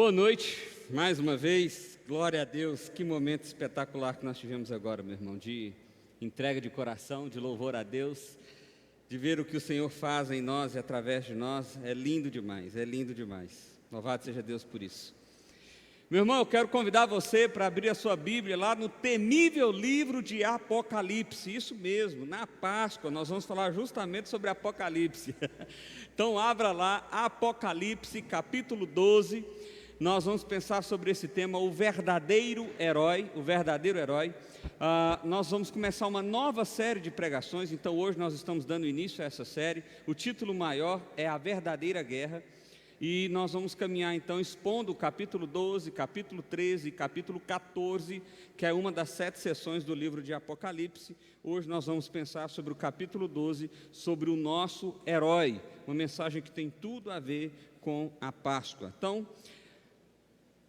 Boa noite, mais uma vez, glória a Deus, que momento espetacular que nós tivemos agora, meu irmão, de entrega de coração, de louvor a Deus, de ver o que o Senhor faz em nós e através de nós, é lindo demais, louvado seja Deus por isso. Meu irmão, eu quero convidar você para abrir a sua Bíblia lá no temível livro de Apocalipse, isso mesmo, na Páscoa, nós vamos falar justamente sobre Apocalipse, então abra lá, Apocalipse capítulo 12, nós vamos pensar sobre esse tema, o verdadeiro herói, nós vamos começar uma nova série de pregações, então hoje nós estamos dando início a essa série, o título maior é A Verdadeira Guerra, e nós vamos caminhar então expondo o capítulo 12, capítulo 13, capítulo 14, que é uma das 7 sessões do livro de Apocalipse. Hoje nós vamos pensar sobre o capítulo 12, sobre o nosso herói, uma mensagem que tem tudo a ver com a Páscoa. Então,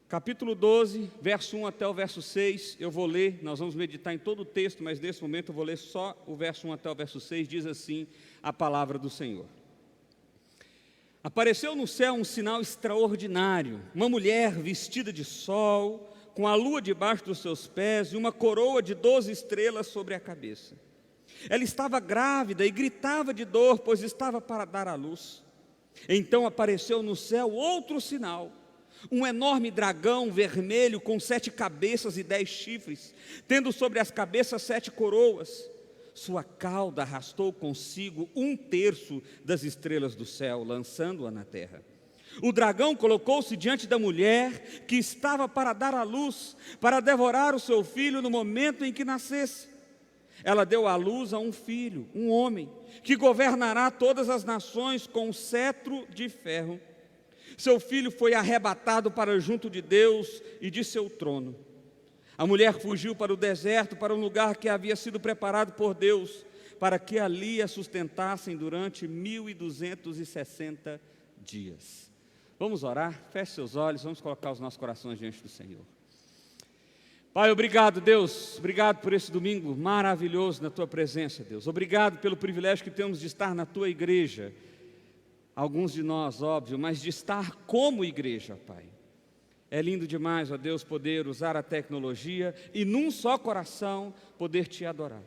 capítulo 12, verso 1 até o verso 6, eu vou ler, nós vamos meditar em todo o texto, mas nesse momento eu vou ler só o verso 1 até o verso 6, diz assim a palavra do Senhor. Apareceu no céu um sinal extraordinário, uma mulher vestida de sol, com a lua debaixo dos seus pés e uma coroa de 12 estrelas sobre a cabeça. Ela estava grávida e gritava de dor, pois estava para dar à luz. Então apareceu no céu outro sinal, um enorme dragão vermelho com 7 cabeças e 10 chifres, tendo sobre as cabeças 7 coroas. Sua cauda arrastou consigo 1/3 das estrelas do céu, lançando-a na terra. O dragão colocou-se diante da mulher que estava para dar à luz, para devorar o seu filho no momento em que nascesse. Ela deu à luz a um filho, um homem, que governará todas as nações com um cetro de ferro. Seu filho foi arrebatado para junto de Deus e de seu trono. A mulher fugiu para o deserto, para um lugar que havia sido preparado por Deus, para que ali a sustentassem durante 1260 dias. Vamos orar? Feche seus olhos, vamos colocar os nossos corações diante do Senhor. Pai, obrigado, Deus, obrigado por esse domingo maravilhoso na Tua presença, Deus. Obrigado pelo privilégio que temos de estar na Tua igreja. Alguns de nós, óbvio, mas de estar como igreja, Pai. É lindo demais, ó Deus, poder usar a tecnologia e num só coração poder Te adorar.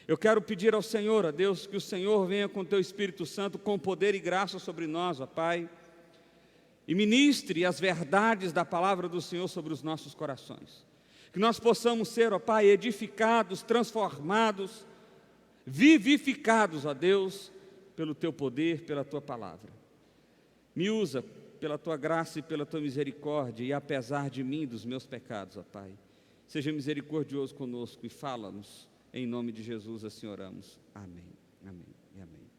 Eu quero pedir ao Senhor, ó Deus, que o Senhor venha com Teu Espírito Santo com poder e graça sobre nós, ó Pai, e ministre as verdades da palavra do Senhor sobre os nossos corações. Que nós possamos ser, ó Pai, edificados, transformados, vivificados, ó Deus, pelo Teu poder, pela Tua palavra. Me usa pela Tua graça e pela Tua misericórdia, e apesar de mim, dos meus pecados, ó Pai, seja misericordioso conosco e fala-nos, em nome de Jesus assim oramos, amém, amém e amém.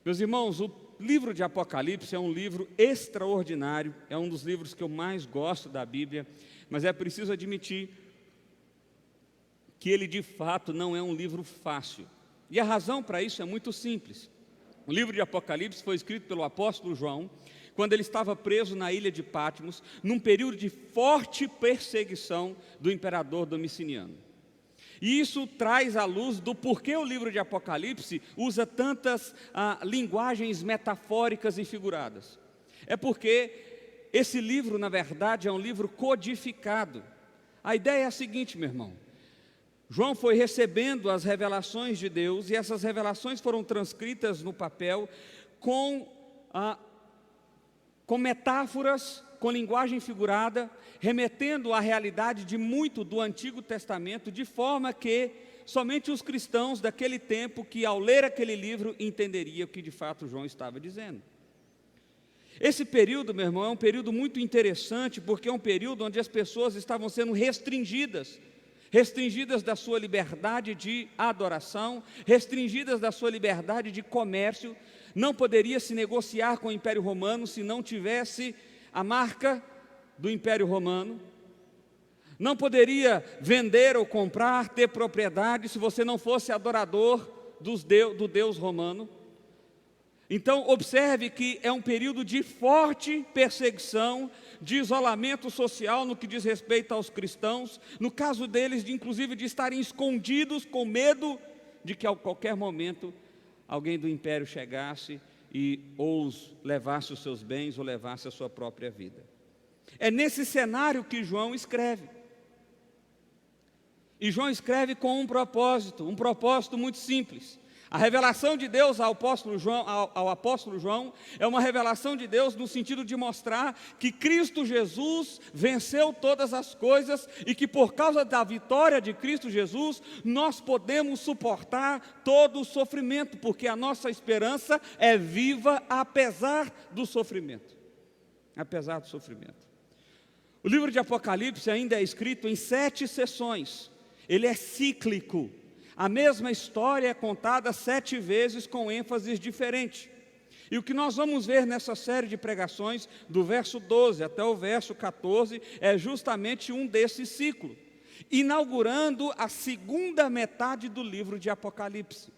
Meus irmãos, o livro de Apocalipse é um livro extraordinário, é um dos livros que eu mais gosto da Bíblia, mas é preciso admitir que ele de fato não é um livro fácil, e a razão para isso é muito simples. O livro de Apocalipse foi escrito pelo apóstolo João, quando ele estava preso na ilha de Patmos, num período de forte perseguição do imperador Domiciano. E isso traz à luz do porquê o livro de Apocalipse usa tantas linguagens metafóricas e figuradas. É porque esse livro, na verdade, é um livro codificado. A ideia é a seguinte, meu irmão. João foi recebendo as revelações de Deus, e essas revelações foram transcritas no papel com metáforas, com linguagem figurada, remetendo à realidade de muito do Antigo Testamento, de forma que somente os cristãos daquele tempo, que ao ler aquele livro, entenderiam o que de fato João estava dizendo. Esse período, meu irmão, é um período muito interessante, porque é um período onde as pessoas estavam sendo restringidas da sua liberdade de adoração, restringidas da sua liberdade de comércio. Não poderia se negociar com o Império Romano se não tivesse a marca do Império Romano. Não poderia vender ou comprar, ter propriedade, se você não fosse adorador do Deus romano. Então, observe que é um período de forte perseguição, de isolamento social no que diz respeito aos cristãos, no caso deles, inclusive de estarem escondidos com medo de que a qualquer momento alguém do império chegasse e ou levasse os seus bens ou levasse a sua própria vida. É nesse cenário que João escreve. E João escreve com um propósito muito simples. A revelação de Deus ao apóstolo João é uma revelação de Deus no sentido de mostrar que Cristo Jesus venceu todas as coisas e que por causa da vitória de Cristo Jesus, nós podemos suportar todo o sofrimento, porque a nossa esperança é viva apesar do sofrimento. Apesar do sofrimento. O livro de Apocalipse ainda é escrito em 7 sessões. Ele é cíclico. A mesma história é contada 7 vezes com ênfases diferentes. E o que nós vamos ver nessa série de pregações, do verso 12 até o verso 14, é justamente um desses ciclos, inaugurando a segunda metade do livro de Apocalipse.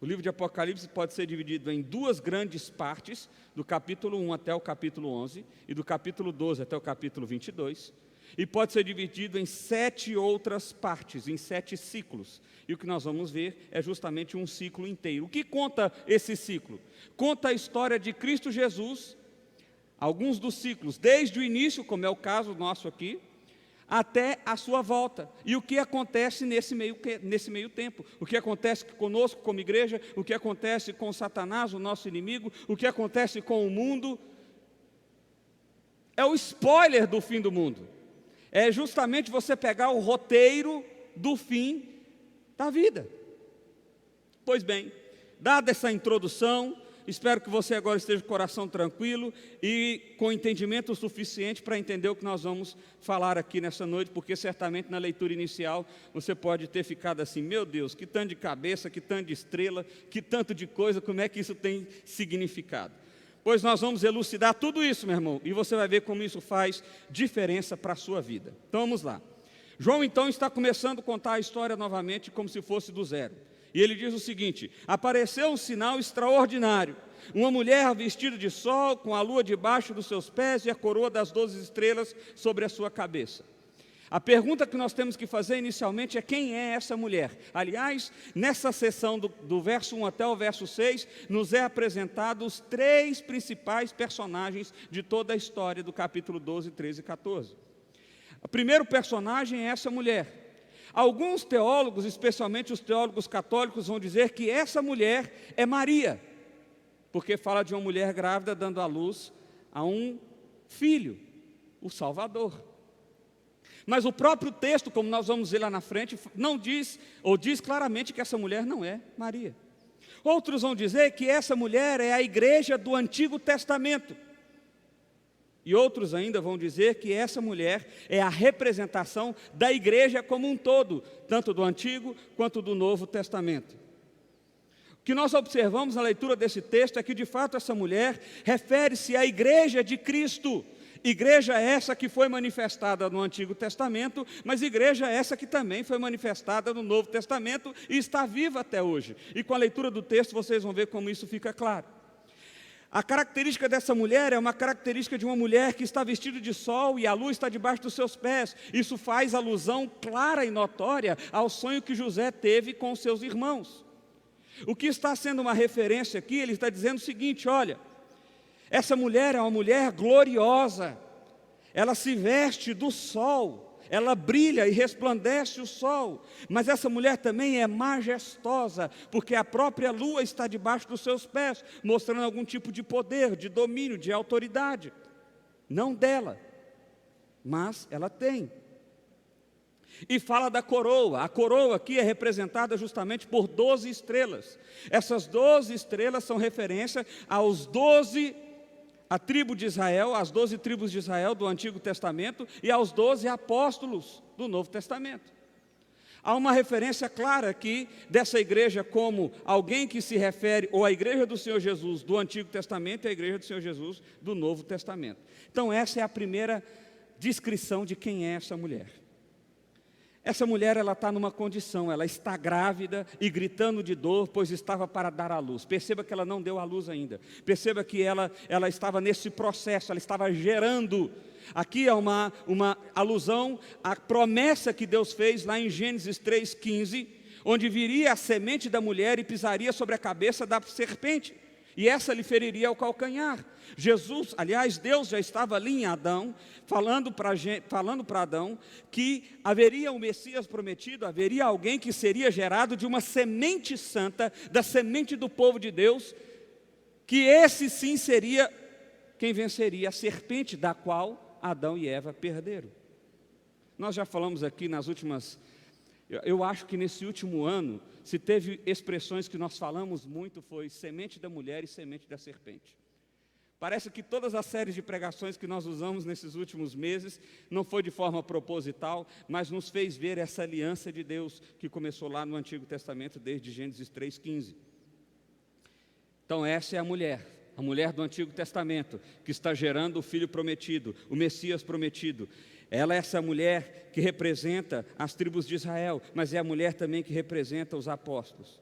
O livro de Apocalipse pode ser dividido em 2 grandes partes, do capítulo 1 até o capítulo 11, e do capítulo 12 até o capítulo 22, e pode ser dividido em 7 outras partes, em 7 ciclos. E o que nós vamos ver é justamente um ciclo inteiro. O que conta esse ciclo? Conta a história de Cristo Jesus, alguns dos ciclos, desde o início, como é o caso nosso aqui, até a sua volta. E o que acontece nesse meio tempo? O que acontece conosco como igreja? O que acontece com Satanás, o nosso inimigo? O que acontece com o mundo? É o spoiler do fim do mundo. É justamente você pegar o roteiro do fim da vida. Pois bem, dada essa introdução, espero que você agora esteja com o coração tranquilo e com entendimento suficiente para entender o que nós vamos falar aqui nessa noite, porque certamente na leitura inicial você pode ter ficado assim: meu Deus, que tanto de cabeça, que tanto de estrela, que tanto de coisa, como é que isso tem significado? Pois nós vamos elucidar tudo isso, meu irmão, e você vai ver como isso faz diferença para a sua vida. Então vamos lá. João então está começando a contar a história novamente como se fosse do zero. E ele diz o seguinte: apareceu um sinal extraordinário, uma mulher vestida de sol, com a lua debaixo dos seus pés e a coroa das 12 estrelas sobre a sua cabeça. A pergunta que nós temos que fazer inicialmente é: quem é essa mulher? Aliás, nessa sessão do verso 1 até o verso 6, nos é apresentado os 3 principais personagens de toda a história do capítulo 12, 13 e 14. O primeiro personagem é essa mulher. Alguns teólogos, especialmente os teólogos católicos, vão dizer que essa mulher é Maria, porque fala de uma mulher grávida dando à luz a um filho, o Salvador. Mas o próprio texto, como nós vamos ver lá na frente, não diz, ou diz claramente que essa mulher não é Maria. Outros vão dizer que essa mulher é a igreja do Antigo Testamento. E outros ainda vão dizer que essa mulher é a representação da igreja como um todo, tanto do Antigo quanto do Novo Testamento. O que nós observamos na leitura desse texto é que, de fato, essa mulher refere-se à igreja de Cristo. Igreja essa que foi manifestada no Antigo Testamento, mas igreja essa que também foi manifestada no Novo Testamento e está viva até hoje. E com a leitura do texto vocês vão ver como isso fica claro. A característica dessa mulher é uma característica de uma mulher que está vestida de sol e a lua está debaixo dos seus pés. Isso faz alusão clara e notória ao sonho que José teve com os seus irmãos. O que está sendo uma referência aqui, ele está dizendo o seguinte: olha, essa mulher é uma mulher gloriosa, ela se veste do sol, ela brilha e resplandece o sol, mas essa mulher também é majestosa, porque a própria lua está debaixo dos seus pés, mostrando algum tipo de poder, de domínio, de autoridade. Não dela, mas ela tem. E fala da coroa. A coroa aqui é representada justamente por 12 estrelas. Essas 12 estrelas são referência à tribo de Israel, às 12 tribos de Israel do Antigo Testamento e aos 12 apóstolos do Novo Testamento. Há uma referência clara aqui dessa igreja como alguém que se refere ou à igreja do Senhor Jesus do Antigo Testamento e à igreja do Senhor Jesus do Novo Testamento. Então essa é a primeira descrição de quem é essa mulher. Essa mulher, ela está numa condição, ela está grávida e gritando de dor, pois estava para dar à luz. Perceba que ela não deu à luz ainda. Perceba que ela estava nesse processo, ela estava gerando. Aqui é uma alusão à promessa que Deus fez lá em Gênesis 3,15, onde viria a semente da mulher e pisaria sobre a cabeça da serpente. e essa lhe feriria o calcanhar. Jesus, aliás, Deus já estava ali em Adão, falando para Adão que haveria um Messias prometido, haveria alguém que seria gerado de uma semente santa, da semente do povo de Deus, que esse sim seria quem venceria a serpente, da qual Adão e Eva perderam. Nós já falamos aqui nas últimas... Eu acho que nesse último ano, se teve expressões que nós falamos muito, foi semente da mulher e semente da serpente. Parece que todas as séries de pregações que nós usamos nesses últimos meses, não foi de forma proposital, mas nos fez ver essa aliança de Deus que começou lá no Antigo Testamento, desde Gênesis 3,15. Então essa é a mulher do Antigo Testamento, que está gerando o filho prometido, o Messias prometido. Ela é essa mulher que representa as tribos de Israel, mas é a mulher também que representa os apóstolos.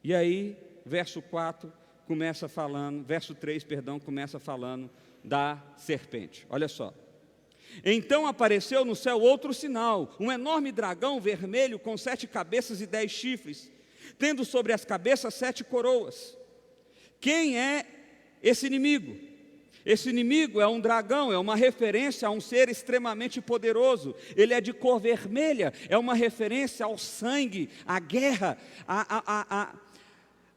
E aí, verso 3, começa falando da serpente. Olha só. Então apareceu no céu outro sinal, um enorme dragão vermelho com 7 cabeças e 10 chifres, tendo sobre as cabeças 7 coroas. Quem é esse inimigo? Esse inimigo é um dragão, é uma referência a um ser extremamente poderoso. Ele é de cor vermelha, é uma referência ao sangue, à guerra,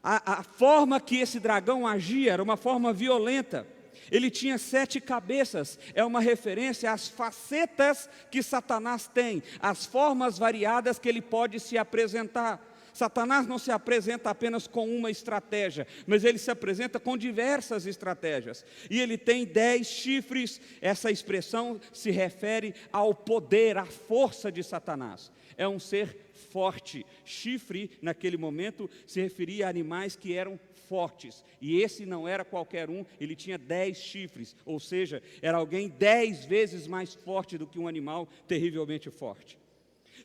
a forma que esse dragão agia era uma forma violenta. Ele tinha 7 cabeças, é uma referência às facetas que Satanás tem, às formas variadas que ele pode se apresentar. Satanás não se apresenta apenas com uma estratégia, mas ele se apresenta com diversas estratégias. E ele tem 10 chifres, essa expressão se refere ao poder, à força de Satanás. É um ser forte. Chifre, naquele momento, se referia a animais que eram fortes. E esse não era qualquer um, ele tinha 10 chifres, ou seja, era alguém 10 vezes mais forte do que um animal terrivelmente forte.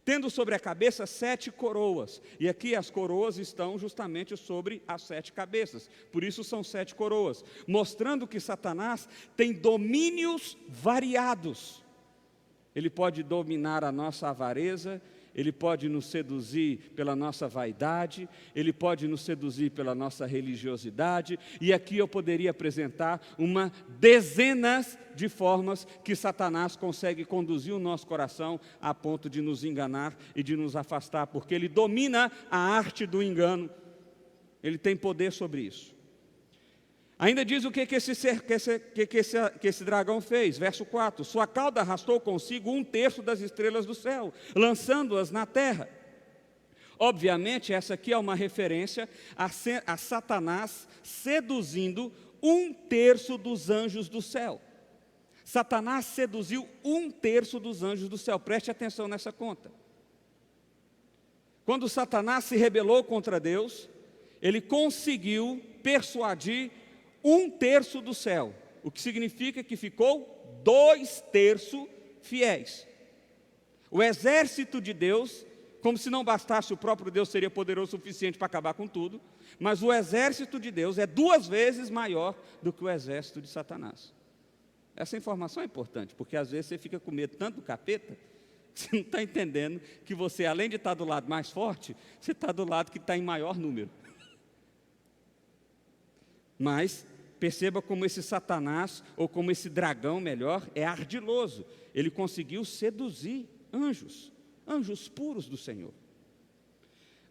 Tendo sobre a cabeça 7 coroas, e aqui as coroas estão justamente sobre as 7 cabeças, por isso são 7 coroas, mostrando que Satanás tem domínios variados. Ele pode dominar a nossa avareza, ele pode nos seduzir pela nossa vaidade, ele pode nos seduzir pela nossa religiosidade, e aqui eu poderia apresentar dezenas de formas que Satanás consegue conduzir o nosso coração a ponto de nos enganar e de nos afastar, porque ele domina a arte do engano, ele tem poder sobre isso. Ainda diz o que esse dragão fez, verso 4, sua cauda arrastou consigo 1/3 das estrelas do céu, lançando-as na terra. Obviamente essa aqui é uma referência a Satanás seduzindo 1/3 dos anjos do céu. Satanás seduziu 1/3 dos anjos do céu, preste atenção nessa conta. Quando Satanás se rebelou contra Deus, ele conseguiu persuadir 1/3 do céu, o que significa que ficou 2/3 fiéis. O exército de Deus, como se não bastasse, o próprio Deus seria poderoso o suficiente para acabar com tudo, mas o exército de Deus é 2 vezes maior do que o exército de Satanás. Essa informação é importante, porque às vezes você fica com medo tanto do capeta, que você não está entendendo que você, além de estar do lado mais forte, você está do lado que está em maior número. Mas perceba como esse Satanás, ou como esse dragão melhor, é ardiloso. Ele conseguiu seduzir anjos puros do Senhor.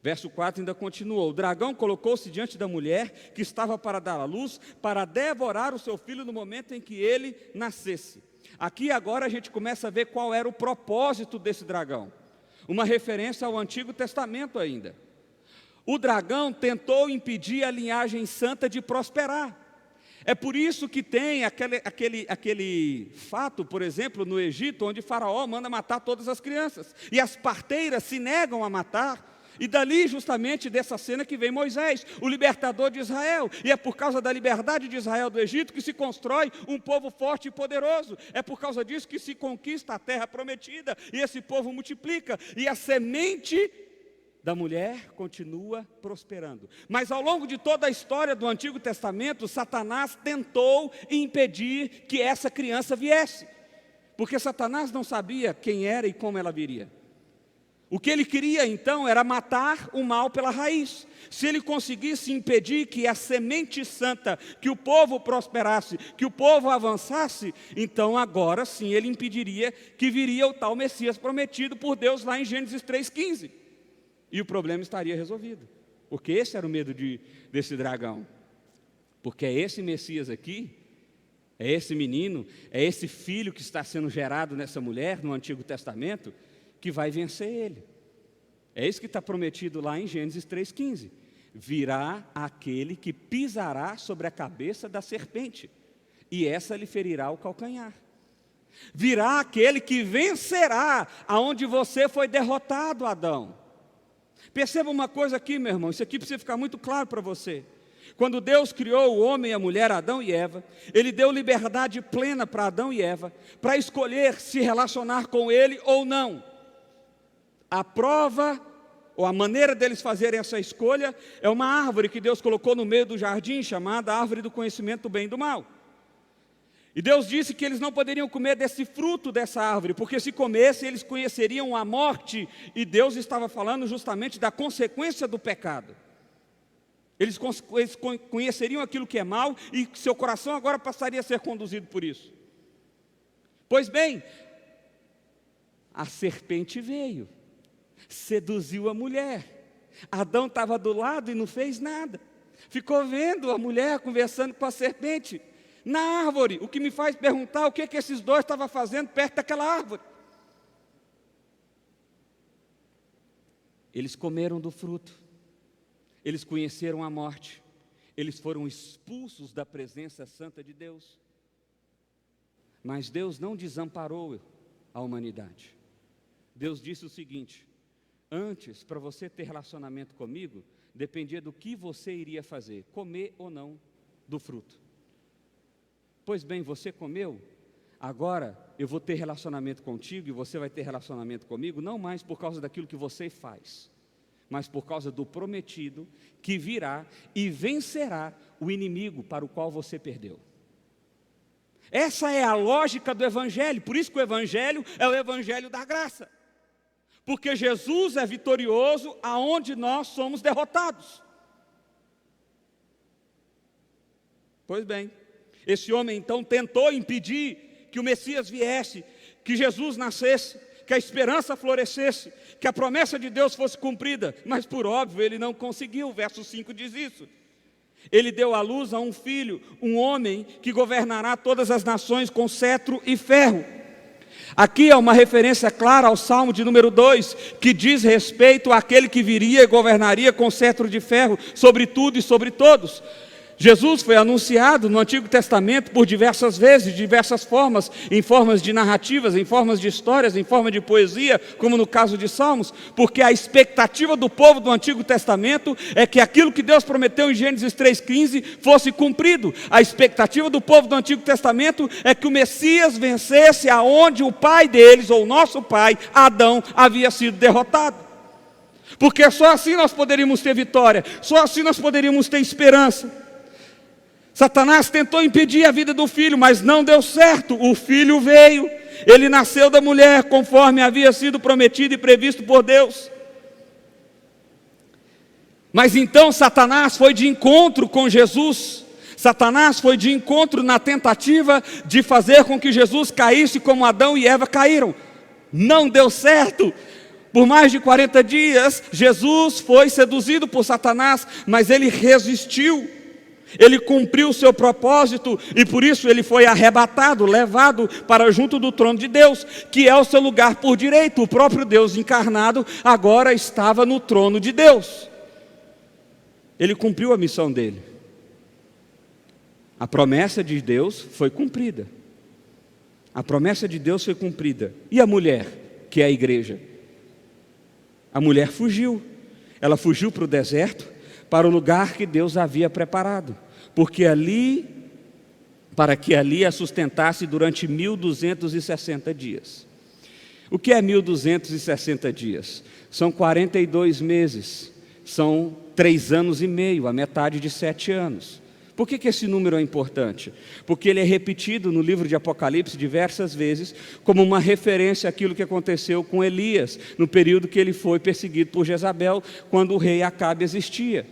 Verso 4 ainda continua, o dragão colocou-se diante da mulher que estava para dar à luz, para devorar o seu filho no momento em que ele nascesse. Aqui agora a gente começa a ver qual era o propósito desse dragão. Uma referência ao Antigo Testamento ainda. O dragão tentou impedir a linhagem santa de prosperar. É por isso que tem aquele fato, por exemplo, no Egito, onde Faraó manda matar todas as crianças. E as parteiras se negam a matar. E dali, justamente dessa cena que vem Moisés, o libertador de Israel. E é por causa da liberdade de Israel do Egito que se constrói um povo forte e poderoso. É por causa disso que se conquista a terra prometida. E esse povo multiplica. E a semente da mulher continua prosperando. Mas ao longo de toda a história do Antigo Testamento, Satanás tentou impedir que essa criança viesse, porque Satanás não sabia quem era e como ela viria. O que ele queria então era matar o mal pela raiz. Se ele conseguisse impedir que a semente santa, que o povo prosperasse, que o povo avançasse, então agora sim ele impediria que viria o tal Messias prometido por Deus lá em Gênesis 3,15. E o problema estaria resolvido. Porque esse era o medo desse dragão. Porque é esse Messias aqui, é esse menino, é esse filho que está sendo gerado nessa mulher no Antigo Testamento, que vai vencer ele. É isso que está prometido lá em Gênesis 3,15. Virá aquele que pisará sobre a cabeça da serpente, e essa lhe ferirá o calcanhar. Virá aquele que vencerá aonde você foi derrotado, Adão. Perceba uma coisa aqui, meu irmão, isso aqui precisa ficar muito claro para você. Quando Deus criou o homem e a mulher, Adão e Eva, Ele deu liberdade plena para Adão e Eva, para escolher se relacionar com Ele ou não. A prova, ou a maneira deles fazerem essa escolha, é uma árvore que Deus colocou no meio do jardim, chamada árvore do conhecimento do bem e do mal. E Deus disse que eles não poderiam comer desse fruto dessa árvore, porque se comessem, eles conheceriam a morte, e Deus estava falando justamente da consequência do pecado. Eles conheceriam aquilo que é mal, e seu coração agora passaria a ser conduzido por isso. Pois bem, a serpente veio, seduziu a mulher. Adão estava do lado e não fez nada. Ficou vendo a mulher conversando com a serpente na árvore, o que me faz perguntar o que esses dois estavam fazendo perto daquela árvore. Eles comeram do fruto, eles conheceram a morte, eles foram expulsos da presença santa de Deus. Mas Deus não desamparou a humanidade. Deus disse o seguinte: antes, para você ter relacionamento comigo, dependia do que você iria fazer, comer ou não do fruto. Pois bem, você comeu, agora eu vou ter relacionamento contigo e você vai ter relacionamento comigo, não mais por causa daquilo que você faz, mas por causa do prometido que virá e vencerá o inimigo para o qual você perdeu. Essa é a lógica do Evangelho, por isso que o Evangelho é o Evangelho da graça. Porque Jesus é vitorioso aonde nós somos derrotados. Pois bem, esse homem então tentou impedir que o Messias viesse, que Jesus nascesse, que a esperança florescesse, que a promessa de Deus fosse cumprida, mas por óbvio ele não conseguiu. O verso 5 diz isso. Ele deu à luz a um filho, um homem que governará todas as nações com cetro e ferro. Aqui é uma referência clara ao Salmo de número 2, que diz respeito àquele que viria e governaria com cetro de ferro sobre tudo e sobre todos. Jesus foi anunciado no Antigo Testamento por diversas vezes, de diversas formas, em formas de narrativas, em formas de histórias, em forma de poesia, como no caso de Salmos, porque a expectativa do povo do Antigo Testamento é que aquilo que Deus prometeu em Gênesis 3,15 fosse cumprido. A expectativa do povo do Antigo Testamento é que o Messias vencesse aonde o pai deles, ou nosso pai, Adão, havia sido derrotado. Porque só assim nós poderíamos ter vitória, só assim nós poderíamos ter esperança. Satanás tentou impedir a vida do filho, mas não deu certo. O filho veio, ele nasceu da mulher, conforme havia sido prometido e previsto por Deus. Mas então Satanás foi de encontro com Jesus. Satanás foi de encontro na tentativa de fazer com que Jesus caísse como Adão e Eva caíram. Não deu certo. Por mais de 40 dias, Jesus foi seduzido por Satanás, mas ele resistiu. Ele cumpriu o seu propósito e por isso ele foi arrebatado, levado para junto do trono de Deus, que é o seu lugar por direito. O próprio Deus encarnado agora estava no trono de Deus. Ele cumpriu a missão dele. A promessa de Deus foi cumprida. A promessa de Deus foi cumprida. E a mulher, que é a igreja? A mulher fugiu. Ela fugiu para o deserto, para o lugar que Deus havia preparado, porque para que ali a sustentasse durante 1260 dias. O que é 1260 dias? São 42 meses, são 3 anos e meio, a metade de 7 anos. Por que esse número é importante? Porque ele é repetido no livro de Apocalipse diversas vezes, como uma referência àquilo que aconteceu com Elias, no período que ele foi perseguido por Jezabel, quando o rei Acabe existia.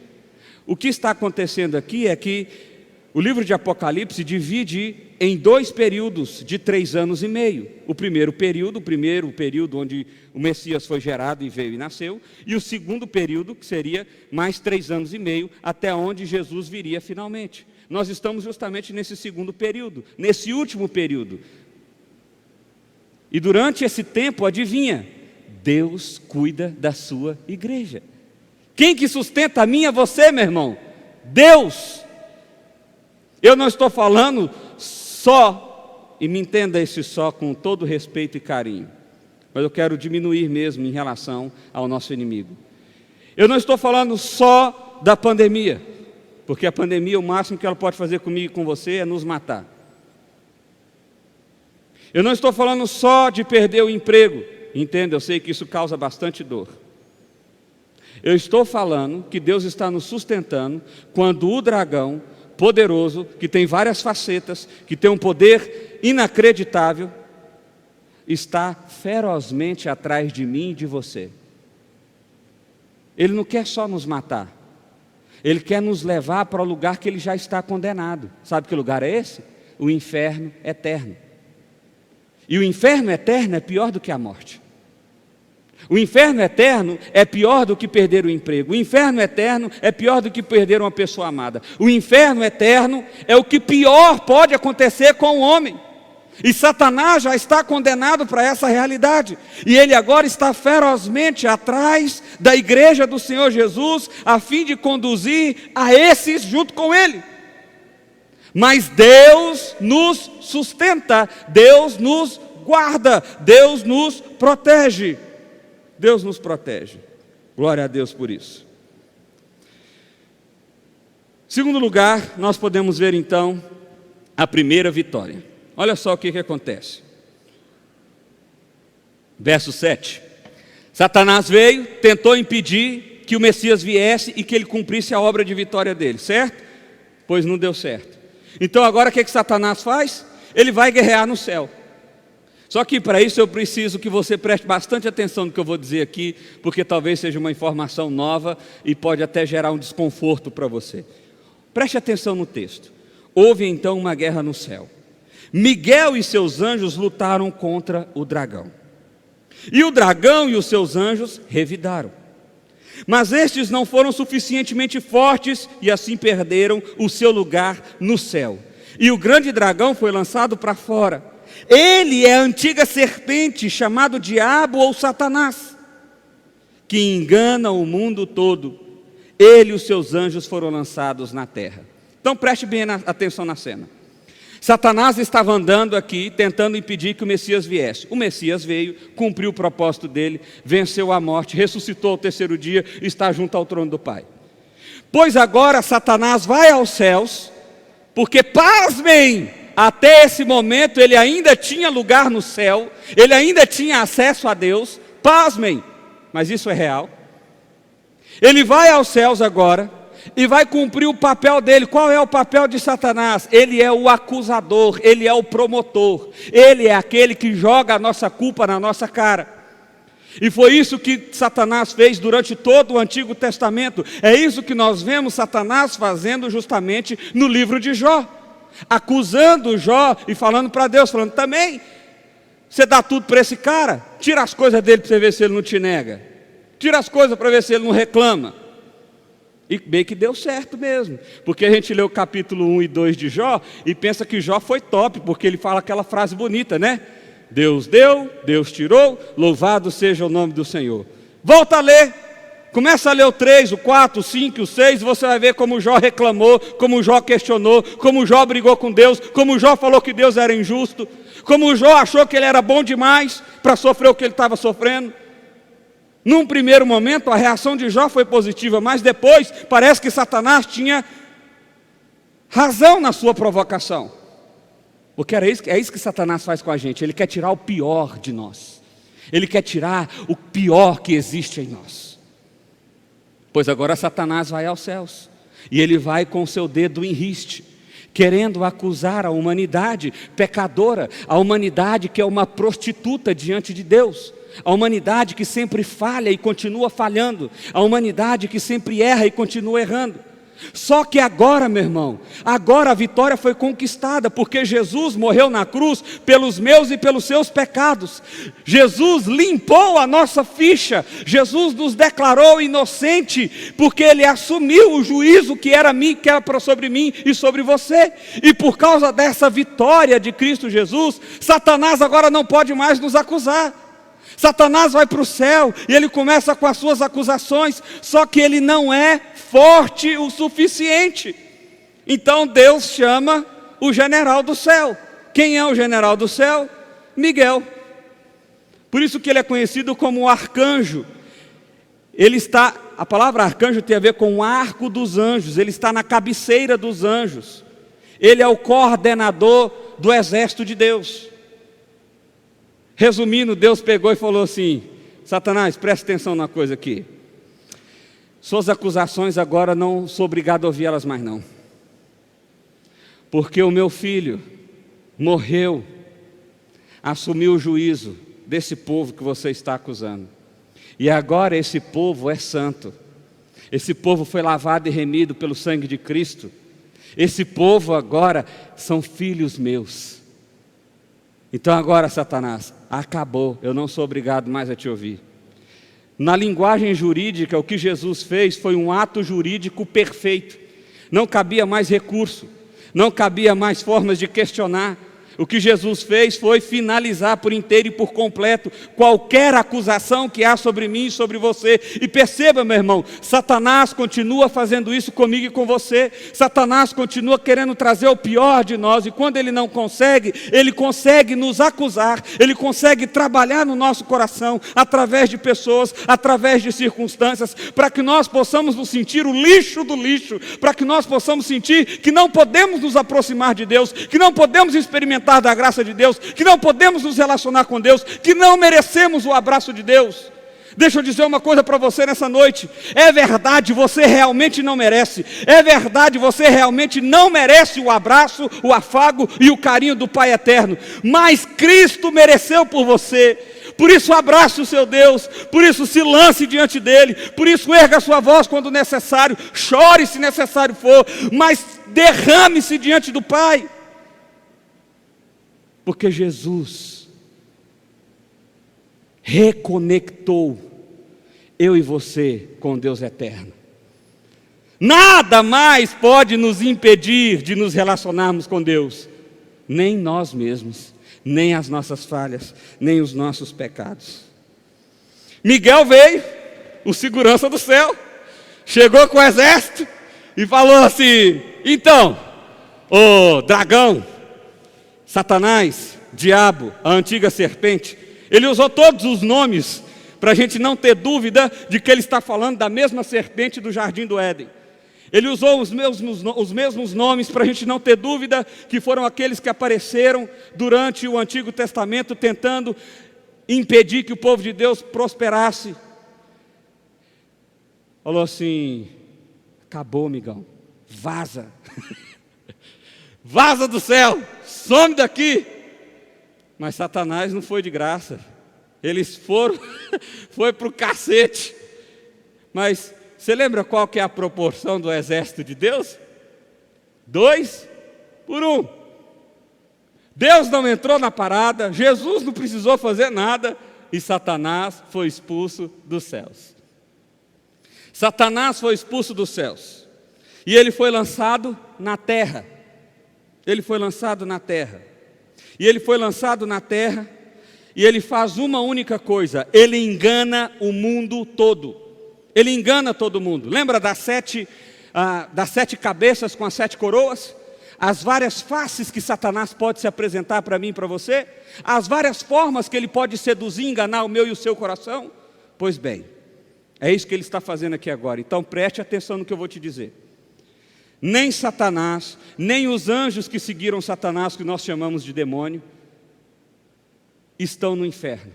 O que está acontecendo aqui é que o livro de Apocalipse divide em 2 períodos de 3 anos e meio. O primeiro período onde o Messias foi gerado e veio e nasceu, e o segundo período, que seria mais 3 anos e meio, até onde Jesus viria finalmente. Nós estamos justamente nesse segundo período, nesse último período. E durante esse tempo, adivinha, Deus cuida da sua igreja. Quem que sustenta a mim e a você, meu irmão? Deus. Eu não estou falando só, e me entenda esse só com todo respeito e carinho, mas eu quero diminuir mesmo em relação ao nosso inimigo. Eu não estou falando só da pandemia, porque a pandemia, o máximo que ela pode fazer comigo e com você é nos matar. Eu não estou falando só de perder o emprego, entenda, eu sei que isso causa bastante dor. Eu estou falando que Deus está nos sustentando quando o dragão poderoso, que tem várias facetas, que tem um poder inacreditável, está ferozmente atrás de mim e de você. Ele não quer só nos matar, ele quer nos levar para o lugar que ele já está condenado. Sabe que lugar é esse? O inferno eterno. E o inferno eterno é pior do que a morte. O inferno eterno é pior do que perder o emprego. O inferno eterno é pior do que perder uma pessoa amada. O inferno eterno é o que pior pode acontecer com o homem. E Satanás já está condenado para essa realidade. E ele agora está ferozmente atrás da igreja do Senhor Jesus, a fim de conduzir a esses junto com ele. Mas Deus nos sustenta, Deus nos guarda, Deus nos protege. Deus nos protege. Glória a Deus por isso. Segundo lugar, nós podemos ver então a primeira vitória. Olha só o que acontece. Verso 7. Satanás veio, tentou impedir que o Messias viesse e que ele cumprisse a obra de vitória dele, certo? Pois não deu certo. Então agora o que Satanás faz? Ele vai guerrear no céu. Só que para isso eu preciso que você preste bastante atenção no que eu vou dizer aqui, porque talvez seja uma informação nova e pode até gerar um desconforto para você. Preste atenção no texto. Houve então uma guerra no céu. Miguel e seus anjos lutaram contra o dragão. E o dragão e os seus anjos revidaram. Mas estes não foram suficientemente fortes e assim perderam o seu lugar no céu. E o grande dragão foi lançado para fora. Ele é a antiga serpente, chamado Diabo ou Satanás, que engana o mundo todo. Ele e os seus anjos foram lançados na terra. Então preste bem atenção na cena. Satanás estava andando aqui, tentando impedir que o Messias viesse. O Messias veio, cumpriu o propósito dele, venceu a morte, ressuscitou ao terceiro dia e está junto ao trono do Pai. Pois agora Satanás vai aos céus, porque, pasmem, até esse momento ele ainda tinha lugar no céu, ele ainda tinha acesso a Deus, pasmem, mas isso é real. Ele vai aos céus agora e vai cumprir o papel dele. Qual é o papel de Satanás? Ele é o acusador, ele é o promotor, ele é aquele que joga a nossa culpa na nossa cara. E foi isso que Satanás fez durante todo o Antigo Testamento. É isso que nós vemos Satanás fazendo justamente no livro de Jó, acusando Jó e falando para Deus, falando: também, você dá tudo para esse cara, tira as coisas dele para você ver se ele não te nega, tira as coisas para ver se ele não reclama. E bem que deu certo mesmo, porque a gente lê o capítulo 1 e 2 de Jó e pensa que Jó foi top, porque ele fala aquela frase bonita, né? Deus deu, Deus tirou, louvado seja o nome do Senhor. Volta a ler, começa a ler o 3, o 4, o 5, o 6, e você vai ver como Jó reclamou, como Jó questionou, como Jó brigou com Deus, como Jó falou que Deus era injusto, como Jó achou que ele era bom demais para sofrer o que ele estava sofrendo. Num primeiro momento a reação de Jó foi positiva, mas depois parece que Satanás tinha razão na sua provocação. Porque é isso que Satanás faz com a gente, ele quer tirar o pior de nós. Ele quer tirar o pior que existe em nós. Pois agora Satanás vai aos céus. E ele vai com o seu dedo em riste, querendo acusar a humanidade pecadora, a humanidade que é uma prostituta diante de Deus, a humanidade que sempre falha e continua falhando, a humanidade que sempre erra e continua errando. Só que agora, meu irmão, agora a vitória foi conquistada, porque Jesus morreu na cruz pelos meus e pelos seus pecados. Jesus limpou a nossa ficha, Jesus nos declarou inocente, porque Ele assumiu o juízo que era sobre mim e sobre você. E por causa dessa vitória de Cristo Jesus, Satanás agora não pode mais nos acusar. Satanás vai para o céu e ele começa com as suas acusações, só que ele não é forte o suficiente. Então Deus chama o general do céu. Quem é o general do céu? Miguel. Por isso que ele é conhecido como o arcanjo. A palavra arcanjo tem a ver com o arco dos anjos, ele está na cabeceira dos anjos. Ele é o coordenador do exército de Deus. Resumindo, Deus pegou e falou assim: Satanás, presta atenção na coisa aqui. Suas acusações agora não sou obrigado a ouvir elas mais não. Porque o meu filho morreu, assumiu o juízo desse povo que você está acusando. E agora esse povo é santo. Esse povo foi lavado e remido pelo sangue de Cristo. Esse povo agora são filhos meus. Então agora, Satanás, acabou, eu não sou obrigado mais a te ouvir. Na linguagem jurídica, o que Jesus fez foi um ato jurídico perfeito. Não cabia mais recurso, não cabia mais formas de questionar. O que Jesus fez foi finalizar por inteiro e por completo qualquer acusação que há sobre mim e sobre você. E perceba, meu irmão, Satanás continua fazendo isso comigo e com você. Satanás continua querendo trazer o pior de nós, e quando ele não consegue, ele consegue nos acusar, ele consegue trabalhar no nosso coração, através de pessoas, através de circunstâncias, para que nós possamos nos sentir o lixo do lixo, para que nós possamos sentir que não podemos nos aproximar de Deus, que não podemos experimentar da graça de Deus, que não podemos nos relacionar com Deus, que não merecemos o abraço de Deus. Deixa eu dizer uma coisa para você nessa noite: é verdade, você realmente não merece, é verdade, você realmente não merece o abraço, o afago e o carinho do Pai eterno, mas Cristo mereceu por você. Por isso abrace o seu Deus, por isso se lance diante dele, por isso erga a sua voz quando necessário, chore se necessário for, mas derrame-se diante do Pai. Porque Jesus reconectou eu e você com Deus eterno. Nada mais pode nos impedir de nos relacionarmos com Deus, nem nós mesmos, nem as nossas falhas, nem os nossos pecados. Miguel veio, o segurança do céu, chegou com o exército e falou assim: então, ô dragão, Satanás, diabo, a antiga serpente, ele usou todos os nomes para a gente não ter dúvida de que ele está falando da mesma serpente do jardim do Éden. Ele usou os mesmos nomes para a gente não ter dúvida que foram aqueles que apareceram durante o Antigo Testamento tentando impedir que o povo de Deus prosperasse. Falou assim: acabou, amigão, vaza. Vaza do céu, some daqui. Mas Satanás não foi de graça. Eles foi para o cacete. Mas você lembra qual que é a proporção do exército de Deus? 2 por 1. Deus não entrou na parada, Jesus não precisou fazer nada, e Satanás foi expulso dos céus. Satanás foi expulso dos céus, e ele foi lançado na terra. Ele foi lançado na terra. E ele foi lançado na terra, e ele faz uma única coisa: ele engana o mundo todo. Ele engana todo mundo. Lembra das 7 cabeças com as 7 coroas? As várias faces que Satanás pode se apresentar para mim e para você? As várias formas que ele pode seduzir, enganar o meu e o seu coração? Pois bem, é isso que ele está fazendo aqui agora. Então preste atenção no que eu vou te dizer. Nem Satanás, nem os anjos que seguiram Satanás, que nós chamamos de demônio, estão no inferno.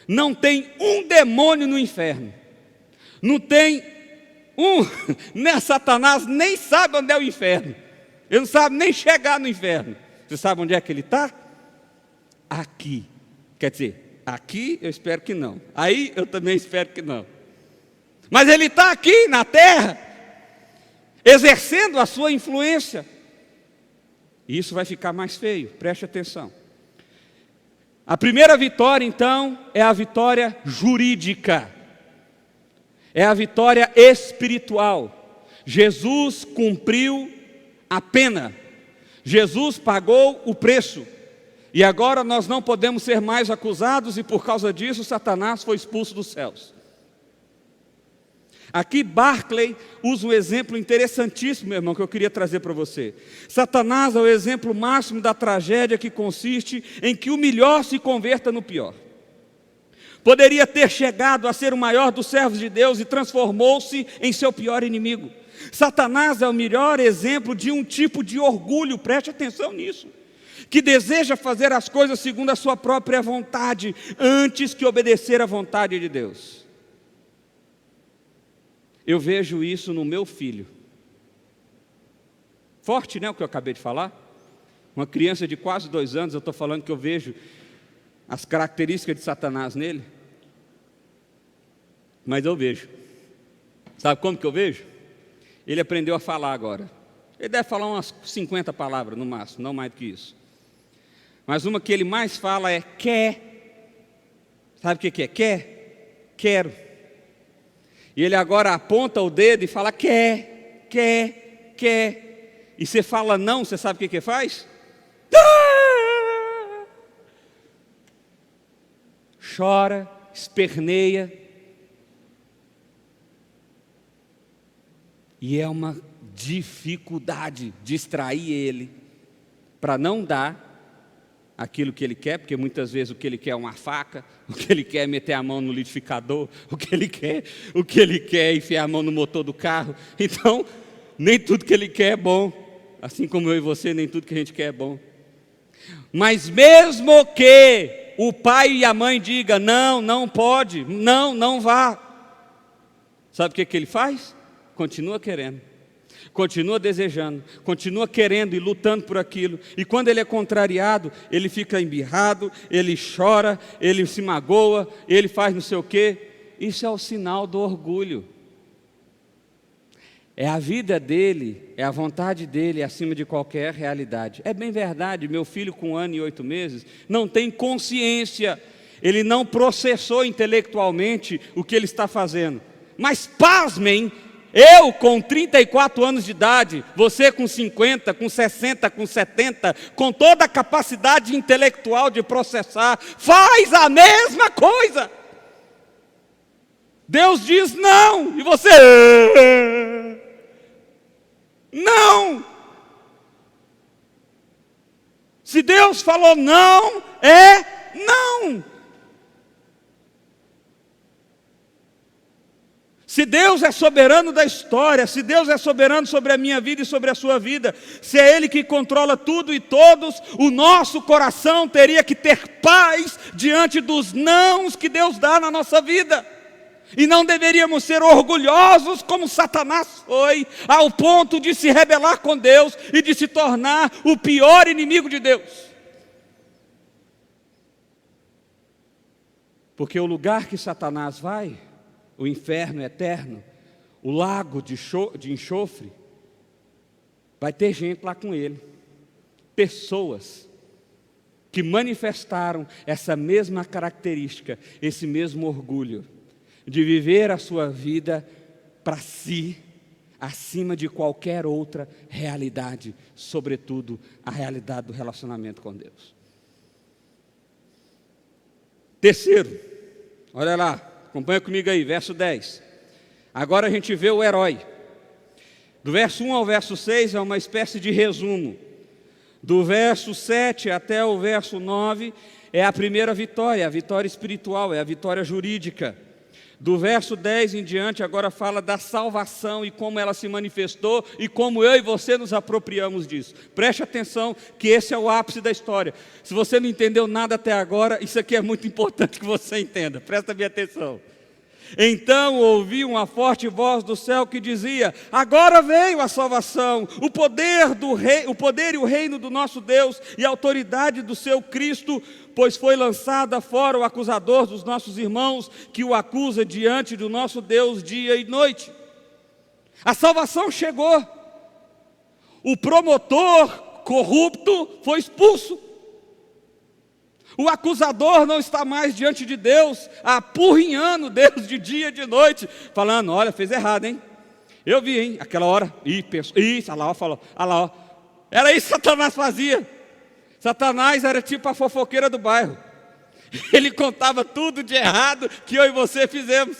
Não tem um demônio no inferno. Não tem Satanás nem sabe onde é o inferno. Ele não sabe nem chegar no inferno. Você sabe onde é que ele está? Aqui. Quer dizer, aqui eu espero que não. Aí eu também espero que não. Mas ele está aqui na terra, exercendo a sua influência. E isso vai ficar mais feio, preste atenção. A primeira vitória, então, é a vitória jurídica. É a vitória espiritual. Jesus cumpriu a pena. Jesus pagou o preço. E agora nós não podemos ser mais acusados, e por causa disso Satanás foi expulso dos céus. Aqui Barclay usa um exemplo interessantíssimo, meu irmão, que eu queria trazer para você. Satanás é o exemplo máximo da tragédia que consiste em que o melhor se converta no pior. Poderia ter chegado a ser o maior dos servos de Deus e transformou-se em seu pior inimigo. Satanás é o melhor exemplo de um tipo de orgulho, preste atenção nisso, que deseja fazer as coisas segundo a sua própria vontade, antes que obedecer à vontade de Deus. Eu vejo isso no meu filho. Forte, né, o que eu acabei de falar? Uma criança de quase 2 anos, eu estou falando que eu vejo as características de Satanás nele. Mas eu vejo. Sabe como que eu vejo? Ele aprendeu a falar agora. Ele deve falar umas 50 palavras no máximo, não mais do que isso. Mas uma que ele mais fala é quer. Sabe o que é quer? Quero. E ele agora aponta o dedo e fala quer. E você fala não, você sabe o que faz? Chora, esperneia. E é uma dificuldade distrair ele para não dar aquilo que ele quer, porque muitas vezes o que ele quer é uma faca, o que ele quer é meter a mão no liquidificador, o que ele quer é enfiar a mão no motor do carro. Então, nem tudo que ele quer é bom, assim como eu e você, nem tudo que a gente quer é bom. Mas mesmo que o pai e a mãe digam, não pode, não vá, sabe o que ele faz? Continua querendo, continua desejando, continua querendo e lutando por aquilo. E quando ele é contrariado, ele fica embirrado, ele chora, ele se magoa, ele faz não sei o quê. Isso é o sinal do orgulho. É a vida dele, é a vontade dele acima de qualquer realidade. É bem verdade, meu filho com 1 ano e 8 meses não tem consciência, ele não processou intelectualmente o que ele está fazendo. Mas pasmem, eu com 34 anos de idade, você com 50, com 60, com 70, com toda a capacidade intelectual de processar, faz a mesma coisa. Deus diz não, e você... Não! Se Deus falou não, é não! Se Deus é soberano da história, se Deus é soberano sobre a minha vida e sobre a sua vida, se é Ele que controla tudo e todos, o nosso coração teria que ter paz diante dos nãos que Deus dá na nossa vida. E não deveríamos ser orgulhosos como Satanás foi, ao ponto de se rebelar com Deus e de se tornar o pior inimigo de Deus. Porque o lugar que Satanás vai, o inferno eterno, o lago de enxofre, vai ter gente lá com ele. Pessoas que manifestaram essa mesma característica, esse mesmo orgulho, de viver a sua vida para si, acima de qualquer outra realidade, sobretudo a realidade do relacionamento com Deus. Terceiro, olha lá, acompanha comigo aí, verso 10. Agora a gente vê o herói. Do verso 1 ao verso 6 é uma espécie de resumo. Do verso 7 até o verso 9 é a primeira vitória, a vitória espiritual, é a vitória jurídica. Do verso 10 em diante, agora fala da salvação e como ela se manifestou e como eu e você nos apropriamos disso. Preste atenção que esse é o ápice da história. Se você não entendeu nada até agora, isso aqui é muito importante que você entenda. Presta bem atenção. Então ouvi uma forte voz do céu que dizia: agora veio a salvação, o poder e o reino do nosso Deus e a autoridade do seu Cristo, pois foi lançada fora o acusador dos nossos irmãos, que o acusa diante do nosso Deus dia e noite. A salvação chegou. O promotor corrupto foi expulso. O acusador não está mais diante de Deus, apurrinhando Deus de dia e de noite, falando: olha, fez errado, hein? Eu vi, hein? Aquela hora, pensou, olha lá, falou, olha lá, ó. Era isso que Satanás fazia. Satanás era tipo a fofoqueira do bairro. Ele contava tudo de errado que eu e você fizemos.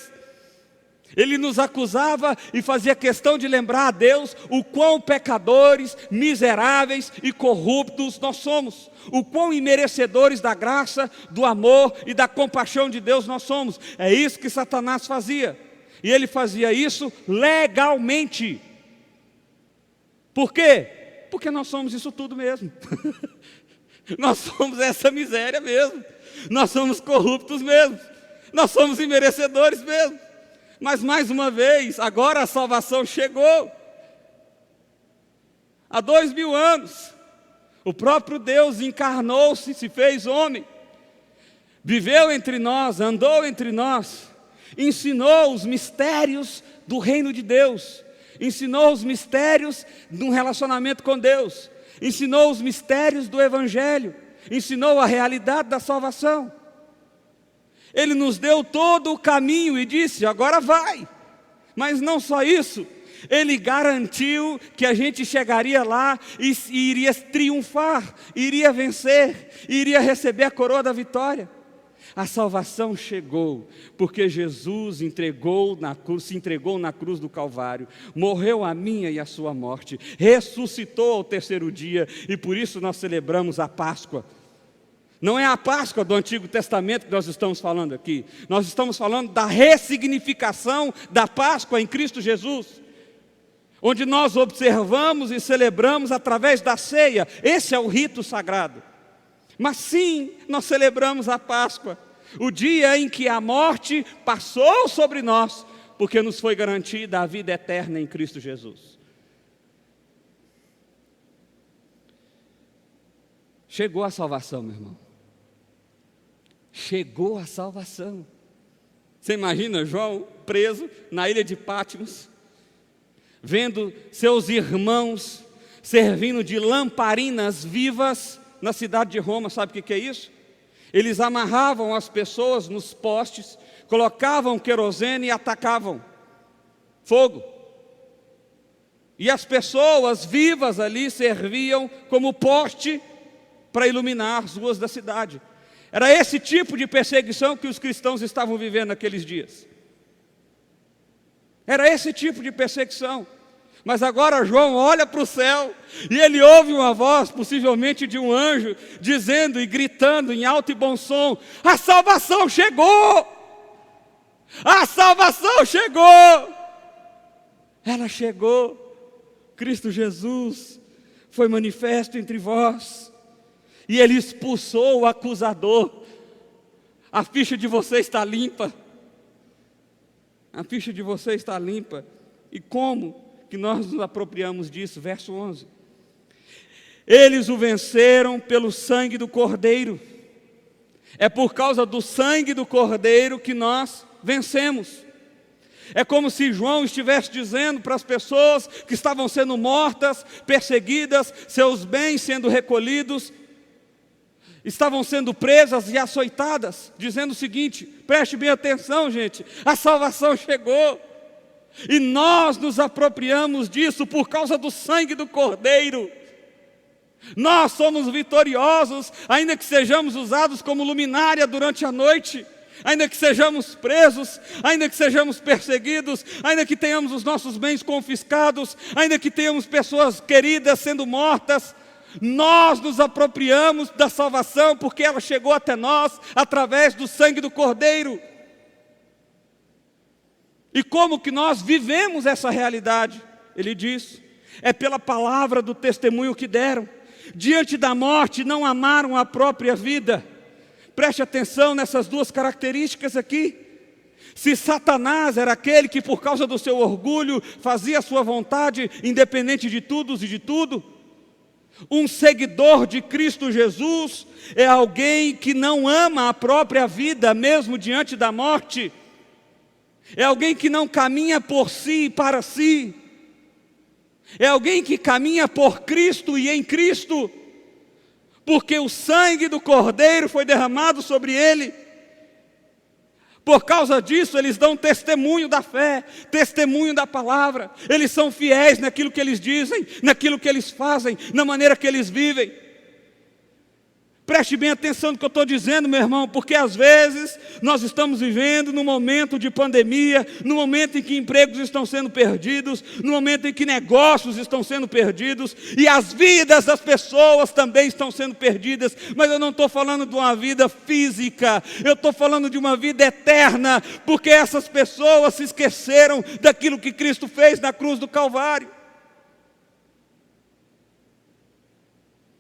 Ele nos acusava e fazia questão de lembrar a Deus o quão pecadores, miseráveis e corruptos nós somos. O quão imerecedores da graça, do amor e da compaixão de Deus nós somos. É isso que Satanás fazia. E ele fazia isso legalmente. Por quê? Porque nós somos isso tudo mesmo. Nós somos essa miséria mesmo. Nós somos corruptos mesmo. Nós somos imerecedores mesmo. Mas mais uma vez, agora a salvação chegou. Há 2000 anos, o próprio Deus encarnou-se, se fez homem, viveu entre nós, andou entre nós, ensinou os mistérios do reino de Deus, ensinou os mistérios de um relacionamento com Deus, ensinou os mistérios do Evangelho, ensinou a realidade da salvação. Ele nos deu todo o caminho e disse: agora vai. Mas não só isso, Ele garantiu que a gente chegaria lá e iria triunfar, iria vencer, iria receber a coroa da vitória. A salvação chegou, porque Jesus se entregou na cruz do Calvário, morreu a minha e a sua morte, ressuscitou ao terceiro dia, e por isso nós celebramos a Páscoa. Não é a Páscoa do Antigo Testamento que nós estamos falando aqui. Nós estamos falando da ressignificação da Páscoa em Cristo Jesus, onde nós observamos e celebramos através da ceia. Esse é o rito sagrado. Mas sim, nós celebramos a Páscoa, o dia em que a morte passou sobre nós, porque nos foi garantida a vida eterna em Cristo Jesus. Chegou a salvação, meu irmão. Chegou a salvação. Você imagina João preso na ilha de Patmos, vendo seus irmãos servindo de lamparinas vivas na cidade de Roma. Sabe o que é isso? Eles amarravam as pessoas nos postes, colocavam querosene e atacavam fogo. E as pessoas vivas ali serviam como poste para iluminar as ruas da cidade. Era esse tipo de perseguição que os cristãos estavam vivendo naqueles dias. Era esse tipo de perseguição. Mas agora João olha para o céu e ele ouve uma voz, possivelmente de um anjo, dizendo e gritando em alto e bom som: a salvação chegou! A salvação chegou! Ela chegou. Cristo Jesus foi manifesto entre vós. E Ele expulsou o acusador. A ficha de você está limpa. A ficha de você está limpa. E como que nós nos apropriamos disso? Verso 11. Eles o venceram pelo sangue do Cordeiro. É por causa do sangue do Cordeiro que nós vencemos. É como se João estivesse dizendo para as pessoas que estavam sendo mortas, perseguidas, seus bens sendo recolhidos, estavam sendo presas e açoitadas, dizendo o seguinte: preste bem atenção, gente, a salvação chegou, e nós nos apropriamos disso por causa do sangue do Cordeiro. Nós somos vitoriosos, ainda que sejamos usados como luminária durante a noite, ainda que sejamos presos, ainda que sejamos perseguidos, ainda que tenhamos os nossos bens confiscados, ainda que tenhamos pessoas queridas sendo mortas, nós nos apropriamos da salvação, porque ela chegou até nós através do sangue do Cordeiro. E como que nós vivemos essa realidade? Ele diz: é pela palavra do testemunho que deram. Diante da morte não amaram a própria vida. Preste atenção nessas duas características aqui. Se Satanás era aquele que por causa do seu orgulho fazia a sua vontade, independente de todos e de tudo, um seguidor de Cristo Jesus é alguém que não ama a própria vida, mesmo diante da morte. É alguém que não caminha por si e para si. É alguém que caminha por Cristo e em Cristo, porque o sangue do Cordeiro foi derramado sobre ele. Por causa disso, eles dão testemunho da fé, testemunho da palavra. Eles são fiéis naquilo que eles dizem, naquilo que eles fazem, na maneira que eles vivem. Preste bem atenção no que eu estou dizendo, meu irmão, porque às vezes nós estamos vivendo num momento de pandemia, no momento em que empregos estão sendo perdidos, no momento em que negócios estão sendo perdidos, e as vidas das pessoas também estão sendo perdidas, mas eu não estou falando de uma vida física, eu estou falando de uma vida eterna, porque essas pessoas se esqueceram daquilo que Cristo fez na cruz do Calvário,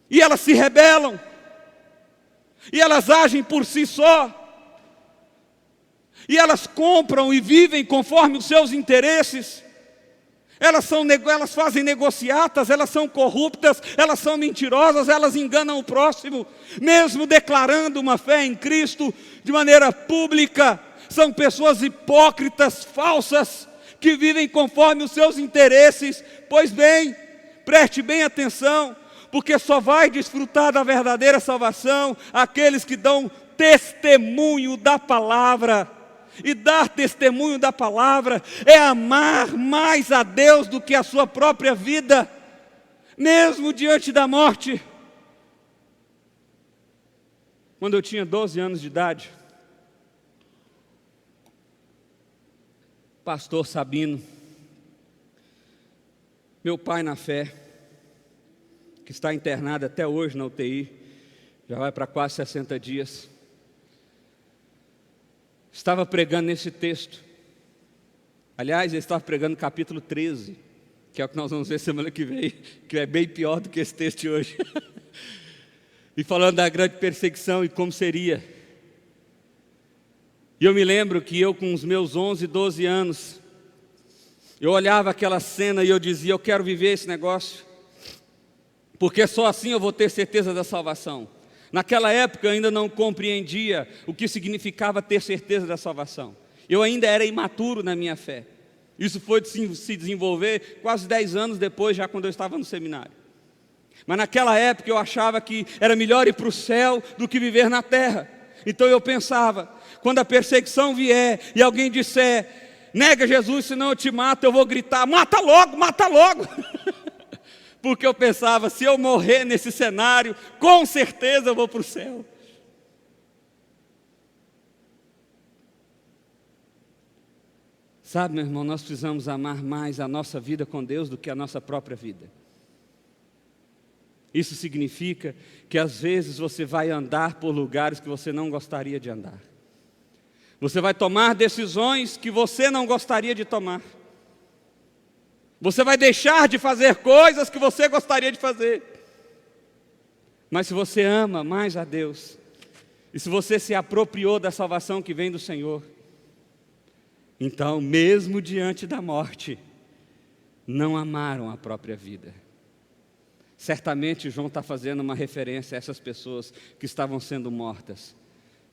e elas se rebelam, e elas agem por si só, e elas compram e vivem conforme os seus interesses. Elas fazem negociatas, elas são corruptas, elas são mentirosas, elas enganam o próximo, mesmo declarando uma fé em Cristo de maneira pública. São pessoas hipócritas, falsas, que vivem conforme os seus interesses. Pois bem, preste bem atenção, porque só vai desfrutar da verdadeira salvação aqueles que dão testemunho da palavra. E dar testemunho da palavra é amar mais a Deus do que a sua própria vida, mesmo diante da morte. Quando eu tinha 12 anos de idade, pastor Sabino, meu pai na fé, que está internado até hoje na UTI, já vai para quase 60 dias, estava pregando nesse texto. Aliás, ele estava pregando capítulo 13, que é o que nós vamos ver semana que vem, que é bem pior do que esse texto de hoje. E falando da grande perseguição e como seria. E eu me lembro que eu, com os meus 11, 12 anos, eu olhava aquela cena e eu dizia: eu quero viver esse negócio, porque só assim eu vou ter certeza da salvação. Naquela época eu ainda não compreendia o que significava ter certeza da salvação. Eu ainda era imaturo na minha fé. Isso foi se desenvolver quase 10 anos depois, já quando eu estava no seminário. Mas naquela época eu achava que era melhor ir para o céu do que viver na terra. Então eu pensava, quando a perseguição vier e alguém disser: nega Jesus, senão eu te mato, eu vou gritar: mata logo, mata logo. Porque eu pensava, se eu morrer nesse cenário, com certeza eu vou para o céu. Sabe, meu irmão, nós precisamos amar mais a nossa vida com Deus do que a nossa própria vida. Isso significa que às vezes você vai andar por lugares que você não gostaria de andar. Você vai tomar decisões que você não gostaria de tomar. Você vai deixar de fazer coisas que você gostaria de fazer. Mas se você ama mais a Deus, e se você se apropriou da salvação que vem do Senhor, então, mesmo diante da morte, não amaram a própria vida. Certamente João está fazendo uma referência a essas pessoas que estavam sendo mortas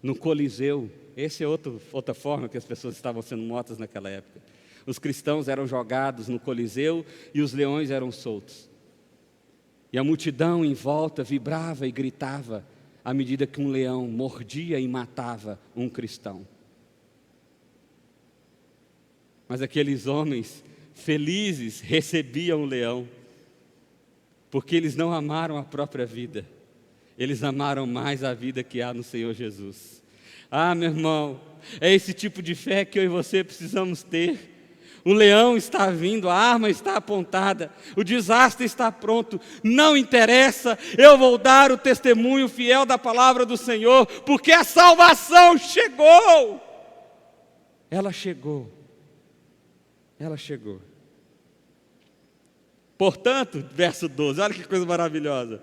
no Coliseu. Essa é outra forma que as pessoas estavam sendo mortas naquela época. Os cristãos eram jogados no Coliseu e os leões eram soltos. E a multidão em volta vibrava e gritava à medida que um leão mordia e matava um cristão. Mas aqueles homens felizes recebiam o leão, porque eles não amaram a própria vida, eles amaram mais a vida que há no Senhor Jesus. Ah, meu irmão, é esse tipo de fé que eu e você precisamos ter. O leão está vindo, a arma está apontada, o desastre está pronto, não interessa, eu vou dar o testemunho fiel da palavra do Senhor, porque a salvação chegou. Ela chegou. Ela chegou. Portanto, verso 12, olha que coisa maravilhosa.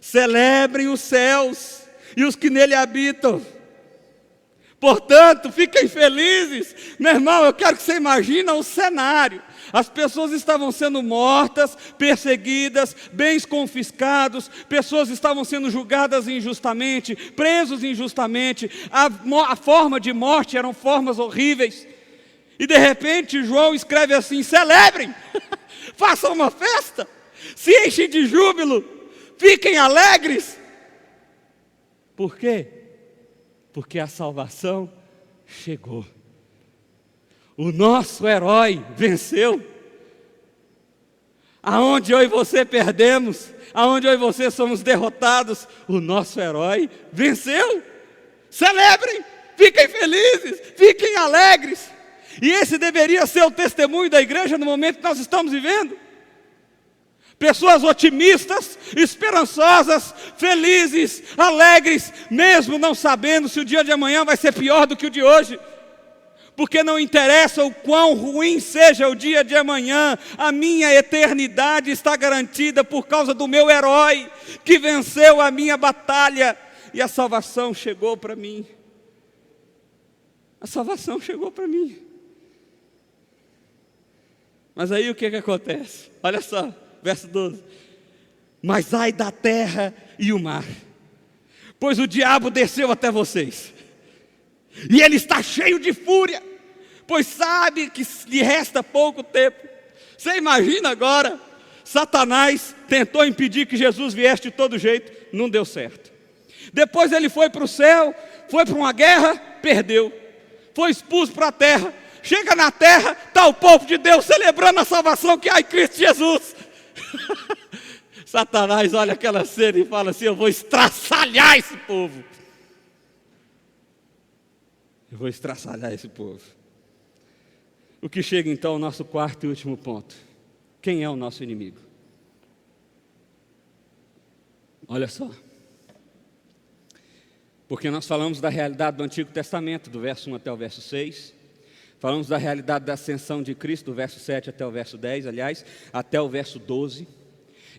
Celebrem os céus e os que nele habitam, Portanto, fiquem felizes. Meu irmão, eu quero que você imagine o cenário. As pessoas estavam sendo mortas, perseguidas, bens confiscados, pessoas estavam sendo julgadas injustamente, presos injustamente, a forma de morte eram formas horríveis. E de repente João escreve assim: celebrem, façam uma festa, se enchem de júbilo, fiquem alegres. Por quê? Porque a salvação chegou. O nosso herói venceu. Aonde eu e você perdemos, aonde eu e você somos derrotados, o nosso herói venceu. Celebrem, fiquem felizes, fiquem alegres. E esse deveria ser o testemunho da igreja no momento que nós estamos vivendo. Pessoas otimistas, esperançosas, felizes, alegres, mesmo não sabendo se o dia de amanhã vai ser pior do que o de hoje. Porque não interessa o quão ruim seja o dia de amanhã, a minha eternidade está garantida por causa do meu herói, que venceu a minha batalha, e a salvação chegou para mim. A salvação chegou para mim. Mas aí o que acontece? Olha só, verso 12. Mas ai da terra e o mar, pois o diabo desceu até vocês, e ele está cheio de fúria, pois sabe que lhe resta pouco tempo. Você imagina agora, Satanás tentou impedir que Jesus viesse de todo jeito, não deu certo. Depois ele foi para o céu, foi para uma guerra, perdeu. Foi expulso para a terra. Chega na terra, está o povo de Deus celebrando a salvação que há em Cristo Jesus. Satanás olha aquela cena e fala assim: eu vou estraçalhar esse povo. Eu vou estraçalhar esse povo. O que chega então ao nosso quarto e último ponto. Quem é o nosso inimigo? Olha só. Porque nós falamos da realidade do Antigo Testamento, do verso 1 até o verso 6. Falamos da realidade da ascensão de Cristo, do verso 7 até o verso 10, aliás, até o verso 12.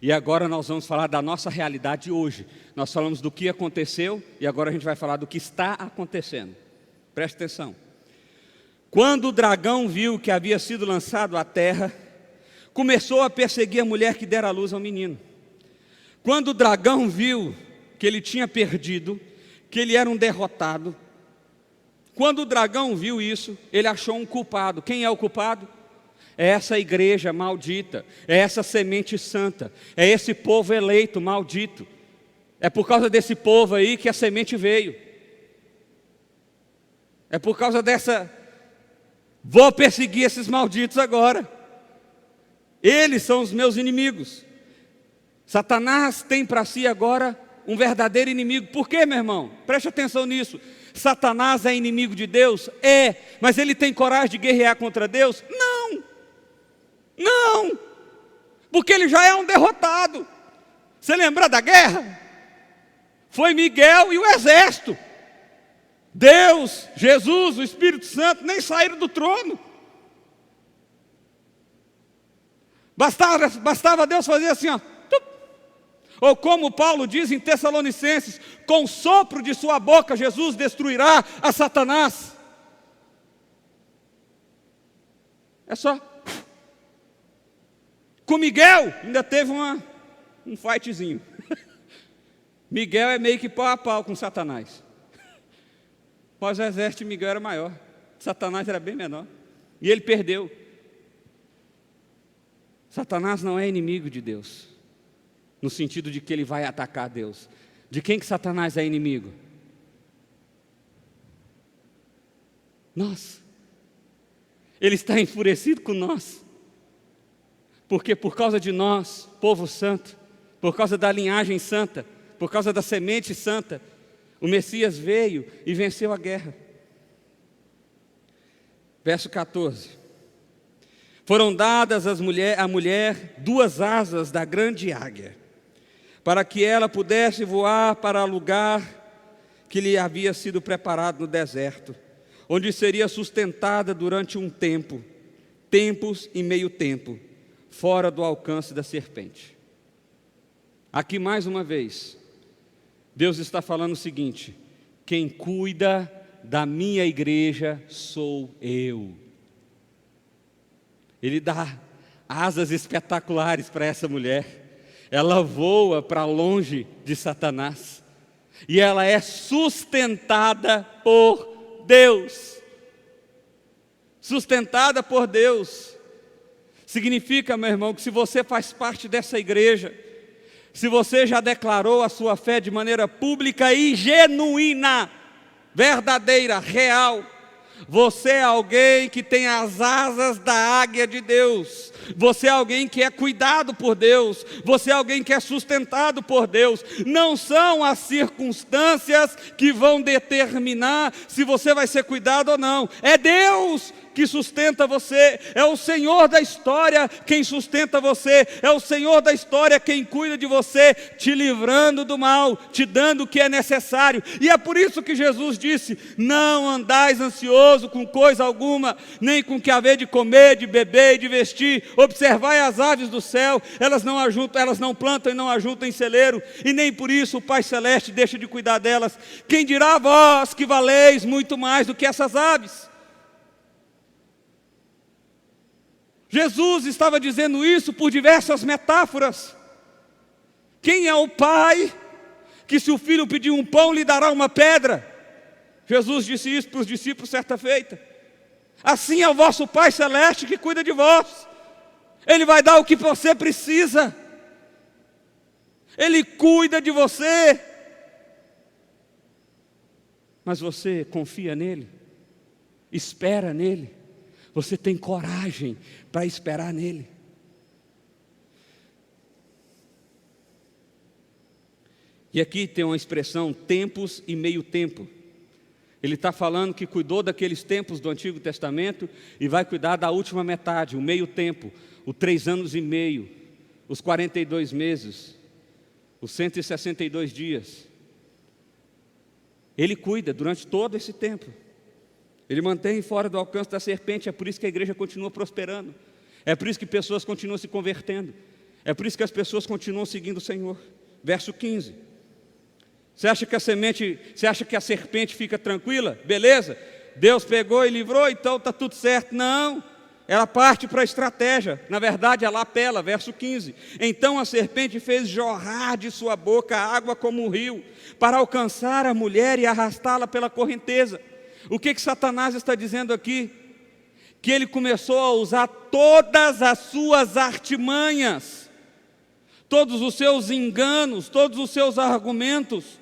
E agora nós vamos falar da nossa realidade hoje. Nós falamos do que aconteceu e agora a gente vai falar do que está acontecendo. Preste atenção. Quando o dragão viu que havia sido lançado à terra, começou a perseguir a mulher que dera à luz ao menino. Quando o dragão viu que ele tinha perdido, que ele era um derrotado, quando o dragão viu isso, ele achou um culpado. Quem é o culpado? É essa igreja maldita, é essa semente santa, é esse povo eleito maldito. É por causa desse povo aí que a semente veio. É por causa dessa... Vou perseguir esses malditos agora. Eles são os meus inimigos. Satanás tem para si agora um verdadeiro inimigo. Por quê, meu irmão? Preste atenção nisso. Satanás é inimigo de Deus? É. Mas ele tem coragem de guerrear contra Deus? Não. Não. Porque ele já é um derrotado. Você lembra da guerra? Foi Miguel e o exército. Deus, Jesus, o Espírito Santo nem saíram do trono. Bastava Deus fazer assim, ó. Ou como Paulo diz em Tessalonicenses, com o sopro de sua boca Jesus destruirá a Satanás. É só. Com Miguel ainda teve um fightzinho. Miguel é meio que pau a pau com Satanás. Mas o exército de Miguel era maior, Satanás era bem menor, e ele perdeu. Satanás não é inimigo de Deus, no sentido de que ele vai atacar Deus. De quem que Satanás é inimigo? Nós. Ele está enfurecido com nós, porque por causa de nós, povo santo, por causa da linhagem santa, por causa da semente santa, o Messias veio e venceu a guerra. Verso 14. Foram dadas à mulher 2 asas da grande águia, para que ela pudesse voar para o lugar que lhe havia sido preparado no deserto, onde seria sustentada durante um tempo, tempos e meio tempo, fora do alcance da serpente. Aqui mais uma vez, Deus está falando o seguinte: quem cuida da minha igreja sou eu. Ele dá asas espetaculares para essa mulher. Ela voa para longe de Satanás. E ela é sustentada por Deus. Sustentada por Deus. Significa, meu irmão, que se você faz parte dessa igreja, se você já declarou a sua fé de maneira pública e genuína, verdadeira, real, você é alguém que tem as asas da águia de Deus. Você é alguém que é cuidado por Deus. Você é alguém que é sustentado por Deus. Não são as circunstâncias que vão determinar se você vai ser cuidado ou não. É Deus que sustenta você, é o Senhor da história quem sustenta você, é o Senhor da história quem cuida de você, te livrando do mal, te dando o que é necessário. E é por isso que Jesus disse: não andais ansioso com coisa alguma, nem com o que haver de comer, de beber e de vestir. Observai as aves do céu, elas não ajuntam, elas não plantam e não ajuntam em celeiro, e nem por isso o Pai Celeste deixa de cuidar delas. Quem dirá a vós que valeis muito mais do que essas aves? Jesus estava dizendo isso por diversas metáforas. Quem é o pai que, se o filho pedir um pão, lhe dará uma pedra? Jesus disse isso para os discípulos certa feita. Assim é o vosso Pai Celeste que cuida de vós. Ele vai dar o que você precisa. Ele cuida de você. Mas você confia nele? Espera nele? Você tem coragem para esperar nele? E aqui tem uma expressão, tempos e meio tempo. Ele está falando que cuidou daqueles tempos do Antigo Testamento e vai cuidar da última metade, o meio tempo, os 3 anos e meio, os 42 meses, os 162 dias. Ele cuida durante todo esse tempo. Ele mantém fora do alcance da serpente. É por isso que a igreja continua prosperando. É por isso que pessoas continuam se convertendo. É por isso que as pessoas continuam seguindo o Senhor. Verso 15. Você acha que a serpente fica tranquila? Beleza, Deus pegou e livrou, então está tudo certo. Não, ela parte para a estratégia. Na verdade ela apela, verso 15. Então a serpente fez jorrar de sua boca água como um rio, para alcançar a mulher e arrastá-la pela correnteza. O que Satanás está dizendo aqui? Que ele começou a usar todas as suas artimanhas, todos os seus enganos, todos os seus argumentos.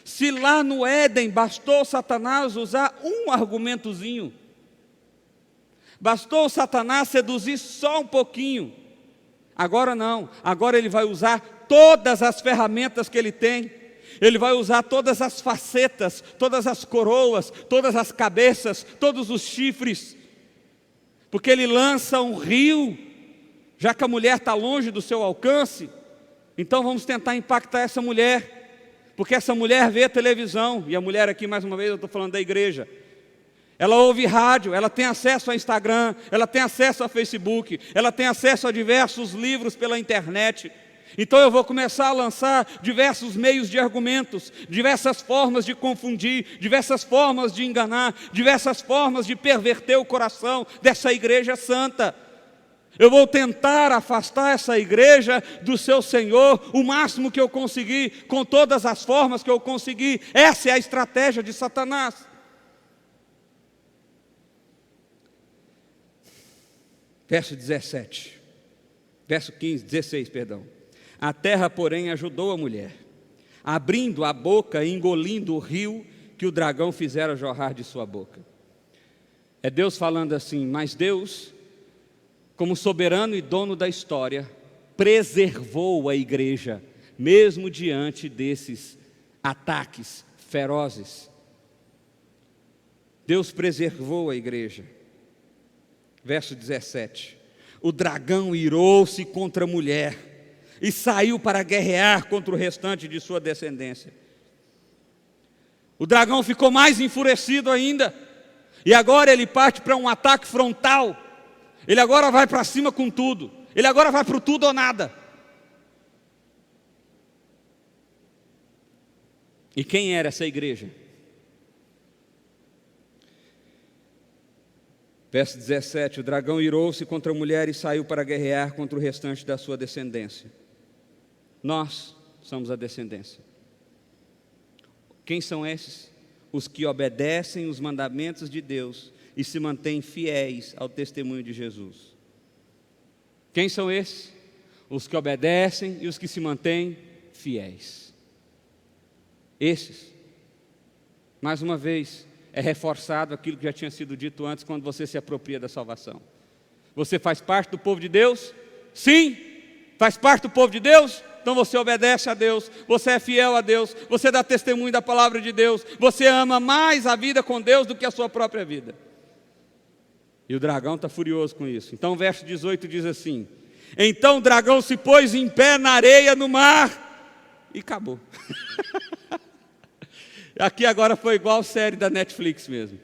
Se lá no Éden bastou Satanás usar um argumentozinho, bastou Satanás seduzir só um pouquinho, agora não, agora ele vai usar todas as ferramentas que ele tem. Ele vai usar todas as facetas, todas as coroas, todas as cabeças, todos os chifres, porque ele lança um rio, já que a mulher está longe do seu alcance. Então vamos tentar impactar essa mulher, porque essa mulher vê televisão, e a mulher aqui, mais uma vez, eu estou falando da igreja, ela ouve rádio, ela tem acesso a Instagram, ela tem acesso a Facebook, ela tem acesso a diversos livros pela internet. Então eu vou começar a lançar diversos meios de argumentos, diversas formas de confundir, diversas formas de enganar, diversas formas de perverter o coração dessa igreja santa. Eu vou tentar afastar essa igreja do seu Senhor o máximo que eu conseguir, com todas as formas que eu conseguir. Essa é a estratégia de Satanás. Verso 16, perdão. A terra, porém, ajudou a mulher, abrindo a boca e engolindo o rio que o dragão fizera jorrar de sua boca. É Deus falando assim, mas Deus, como soberano e dono da história, preservou a igreja, mesmo diante desses ataques ferozes. Deus preservou a igreja. Verso 17. O dragão irou-se contra a mulher e saiu para guerrear contra o restante de sua descendência. O dragão ficou mais enfurecido ainda, e agora ele parte para um ataque frontal. Ele agora vai para cima com tudo. Ele agora vai para o tudo ou nada. E quem era essa igreja? Verso 17: o dragão irou-se contra a mulher e saiu para guerrear contra o restante da sua descendência. Nós somos a descendência. Quem são esses? Os que obedecem os mandamentos de Deus e se mantêm fiéis ao testemunho de Jesus. Quem são esses? Os que obedecem e os que se mantêm fiéis. Esses, mais uma vez, é reforçado aquilo que já tinha sido dito antes, quando você se apropria da salvação. Você faz parte do povo de Deus? Sim, faz parte do povo de Deus? Então você obedece a Deus, você é fiel a Deus, você dá testemunho da palavra de Deus, você ama mais a vida com Deus do que a sua própria vida. E o dragão está furioso com isso. Então o verso 18 diz assim: então o dragão se pôs em pé na areia no mar, e acabou. Aqui agora foi igual a série da Netflix mesmo.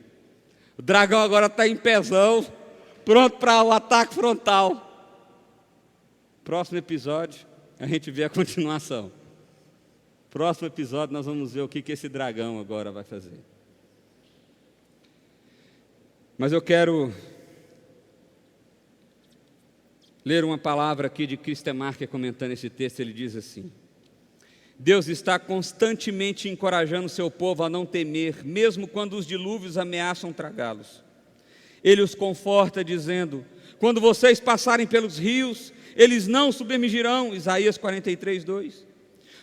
O dragão agora está em pezão, pronto para o ataque frontal. Próximo episódio, a gente vê a continuação. Próximo episódio nós vamos ver o que esse dragão agora vai fazer. Mas eu quero ler uma palavra aqui de Christen Marker comentando esse texto. Ele diz assim: Deus está constantemente encorajando o seu povo a não temer, mesmo quando os dilúvios ameaçam tragá-los. Ele os conforta dizendo: quando vocês passarem pelos rios, eles não submergirão. Isaías 43, 2.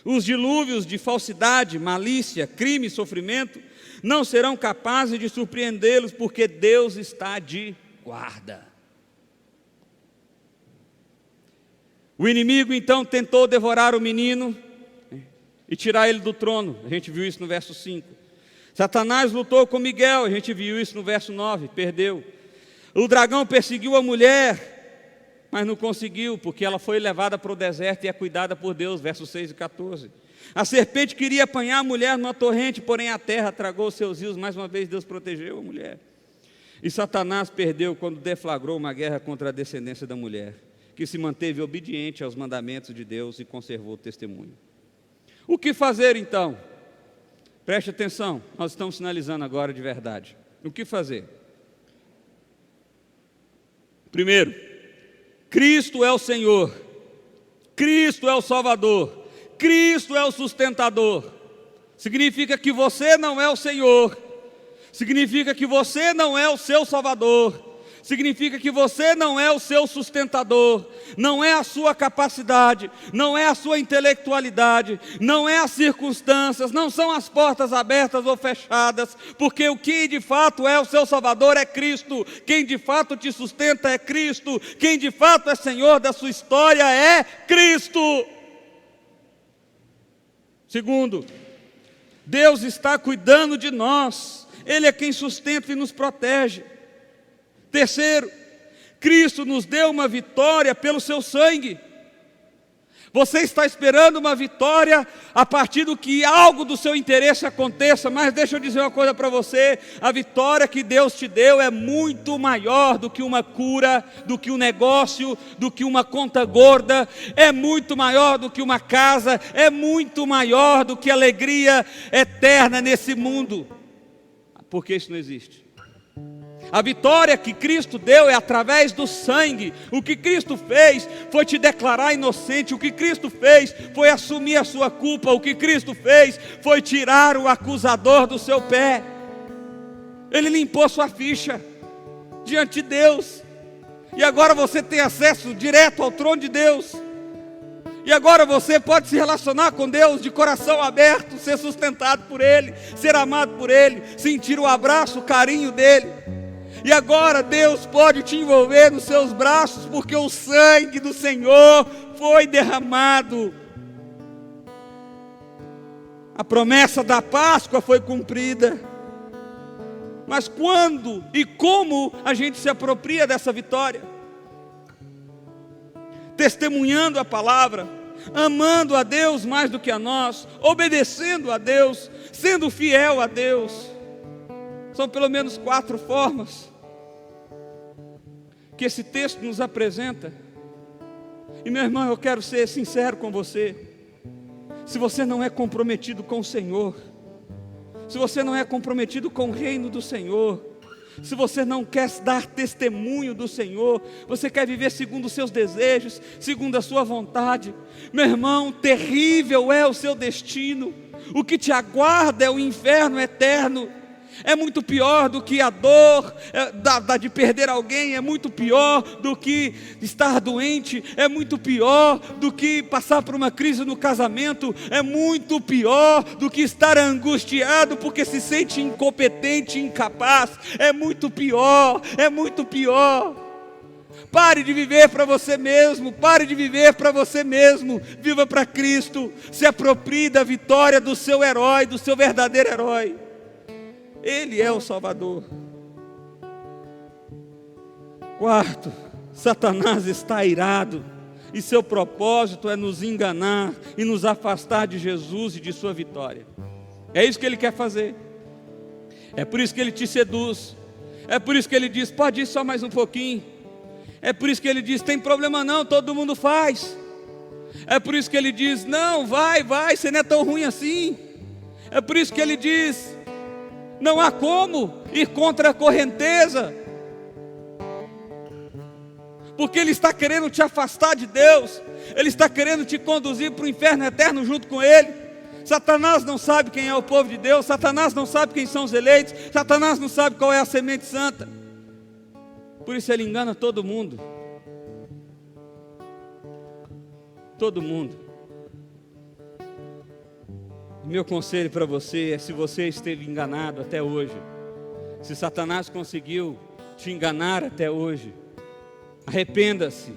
Os dilúvios de falsidade, malícia, crime e sofrimento não serão capazes de surpreendê-los, porque Deus está de guarda. O inimigo então tentou devorar o menino e tirar ele do trono. A gente viu isso no verso 5. Satanás lutou com Miguel. A gente viu isso no verso 9, perdeu. O dragão perseguiu a mulher, mas não conseguiu, porque ela foi levada para o deserto e é cuidada por Deus, versos 6 e 14. A serpente queria apanhar a mulher numa torrente, porém a terra tragou seus rios. Mais uma vez Deus protegeu a mulher. E Satanás perdeu quando deflagrou uma guerra contra a descendência da mulher, que se manteve obediente aos mandamentos de Deus e conservou o testemunho. O que fazer então? Preste atenção, nós estamos sinalizando agora de verdade. O que fazer? Primeiro, Cristo é o Senhor, Cristo é o Salvador, Cristo é o sustentador. Significa que você não é o Senhor, significa que você não é o seu Salvador, significa que você não é o seu sustentador, não é a sua capacidade, não é a sua intelectualidade, não é as circunstâncias, não são as portas abertas ou fechadas, porque o que de fato é o seu Salvador é Cristo, quem de fato te sustenta é Cristo, quem de fato é Senhor da sua história é Cristo. Segundo, Deus está cuidando de nós, Ele é quem sustenta e nos protege. Terceiro, Cristo nos deu uma vitória pelo seu sangue. Você está esperando uma vitória a partir do que algo do seu interesse aconteça, mas deixa eu dizer uma coisa para você: a vitória que Deus te deu é muito maior do que uma cura, do que um negócio, do que uma conta gorda, é muito maior do que uma casa, é muito maior do que alegria eterna nesse mundo, porque isso não existe. A vitória que Cristo deu é através do sangue. O que Cristo fez foi te declarar inocente. O que Cristo fez foi assumir a sua culpa. O que Cristo fez foi tirar o acusador do seu pé. Ele limpou sua ficha diante de Deus. E agora você tem acesso direto ao trono de Deus. E agora você pode se relacionar com Deus de coração aberto, ser sustentado por Ele, ser amado por Ele, sentir o abraço, o carinho dEle. E agora Deus pode te envolver nos seus braços, porque o sangue do Senhor foi derramado. A promessa da Páscoa foi cumprida. Mas quando e como a gente se apropria dessa vitória? Testemunhando a palavra, amando a Deus mais do que a nós, obedecendo a Deus, sendo fiel a Deus. São pelo menos 4 formas que esse texto nos apresenta. E meu irmão, eu quero ser sincero com você: se você não é comprometido com o Senhor, se você não é comprometido com o reino do Senhor, se você não quer dar testemunho do Senhor, você quer viver segundo os seus desejos, segundo a sua vontade, meu irmão, terrível é o seu destino. O que te aguarda é o inferno eterno. É muito pior do que a dor de perder alguém, é muito pior do que estar doente, é muito pior do que passar por uma crise no casamento, é muito pior do que estar angustiado porque se sente incompetente, incapaz, é muito pior, é muito pior. Pare de viver para você mesmo, pare de viver para você mesmo, viva para Cristo, se aproprie da vitória do seu herói, do seu verdadeiro herói. Ele é o Salvador. Quarto, Satanás está irado, e seu propósito é nos enganar e nos afastar de Jesus e de sua vitória. É isso que ele quer fazer. É por isso que ele te seduz. É por isso que ele diz, pode ir só mais um pouquinho. É por isso que ele diz, tem problema não, todo mundo faz. É por isso que ele diz, não, vai, você não é tão ruim assim. É por isso que ele diz, não há como ir contra a correnteza, porque ele está querendo te afastar de Deus, ele está querendo te conduzir para o inferno eterno junto com ele. Satanás não sabe quem é o povo de Deus, Satanás não sabe quem são os eleitos, Satanás não sabe qual é a semente santa, por isso ele engana todo mundo. Todo mundo. Meu conselho para você é, se você esteve enganado até hoje, se Satanás conseguiu te enganar até hoje, arrependa-se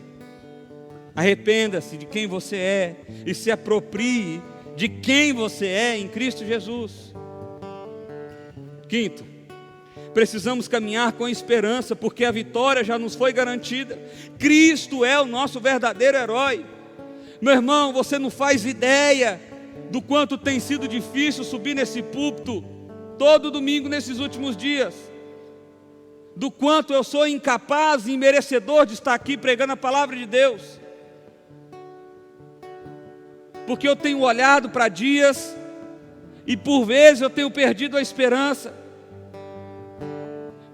de quem você é e se aproprie de quem você é em Cristo Jesus. Quinto, precisamos caminhar com esperança, porque a vitória já nos foi garantida. Cristo é o nosso verdadeiro herói. Meu irmão, você não faz ideia do quanto tem sido difícil subir nesse púlpito todo domingo nesses últimos dias, do quanto eu sou incapaz e imerecedor de estar aqui pregando a palavra de Deus, porque eu tenho olhado para dias e por vezes eu tenho perdido a esperança,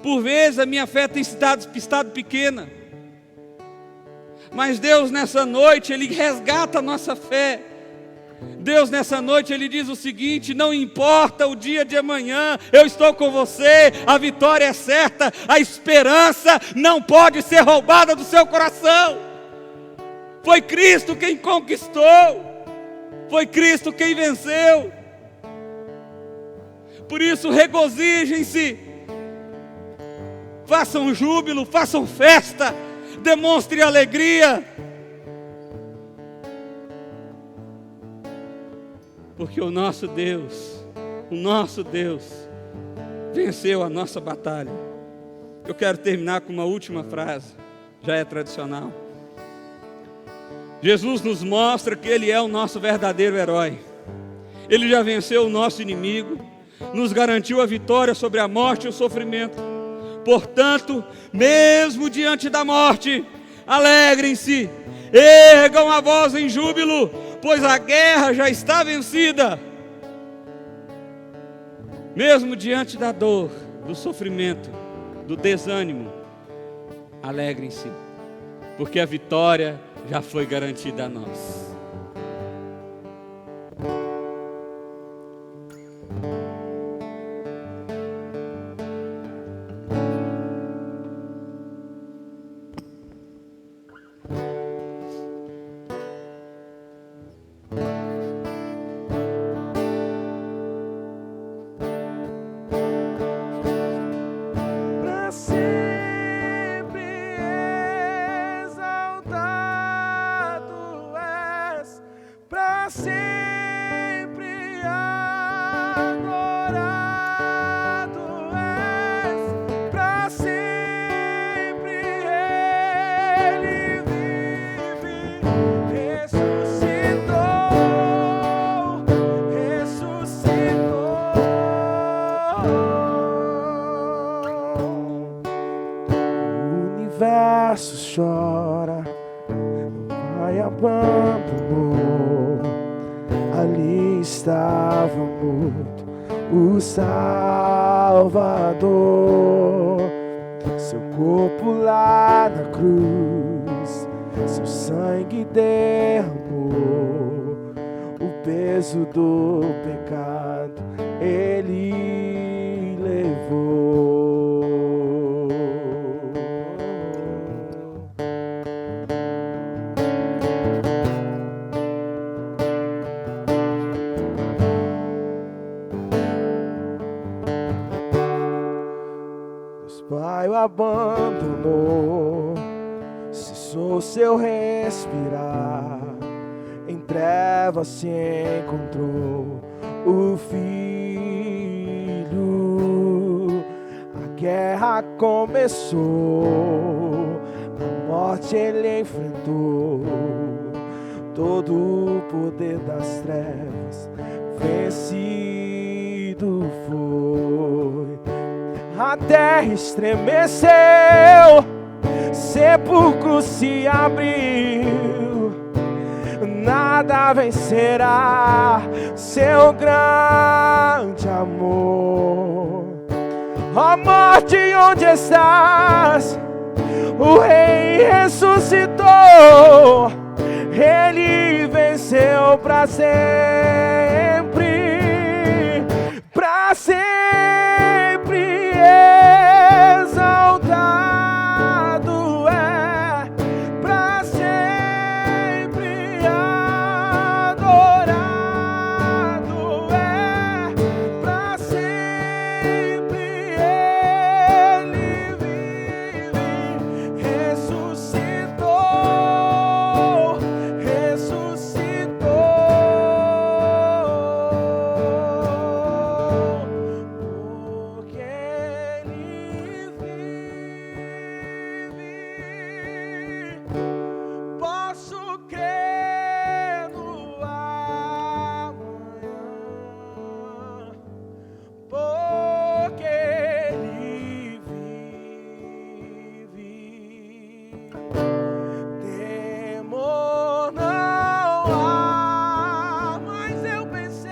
por vezes a minha fé tem estado pequena, mas Deus nessa noite Ele resgata a nossa fé. Deus nessa noite Ele diz o seguinte, não importa o dia de amanhã, eu estou com você, a vitória é certa, a esperança não pode ser roubada do seu coração. Foi Cristo quem conquistou, foi Cristo quem venceu. Por isso regozijem-se, façam júbilo, façam festa, demonstre alegria, porque o nosso Deus venceu a nossa batalha. Eu quero terminar com uma última frase, já é tradicional. Jesus nos mostra que Ele é o nosso verdadeiro herói. Ele já venceu o nosso inimigo, nos garantiu a vitória sobre a morte e o sofrimento. Portanto, mesmo diante da morte, alegrem-se, ergam a voz em júbilo, pois a guerra já está vencida. Mesmo diante da dor, do sofrimento, do desânimo, alegrem-se, porque a vitória já foi garantida a nós. Chora, Pai abandonou. Ali estava morto o Salvador. Seu corpo lá na cruz, seu sangue derramou, o peso do pecado Ele levou. Deus Pai o abandonou, cessou seu respirar, em trevas se encontrou o Filho. A guerra começou, a morte ele enfrentou, todo o poder das trevas vencido foi. A terra estremeceu, sepulcro se abriu, nada vencerá seu grande amor. Ó morte, onde estás? O Rei ressuscitou, Ele venceu para sempre, para sempre exaltado é, para sempre adorado é, para sempre Ele vive, ressuscitou, porque Ele vive, posso crer no amanhã, porque Ele vive. Temor não há, mas eu pensei,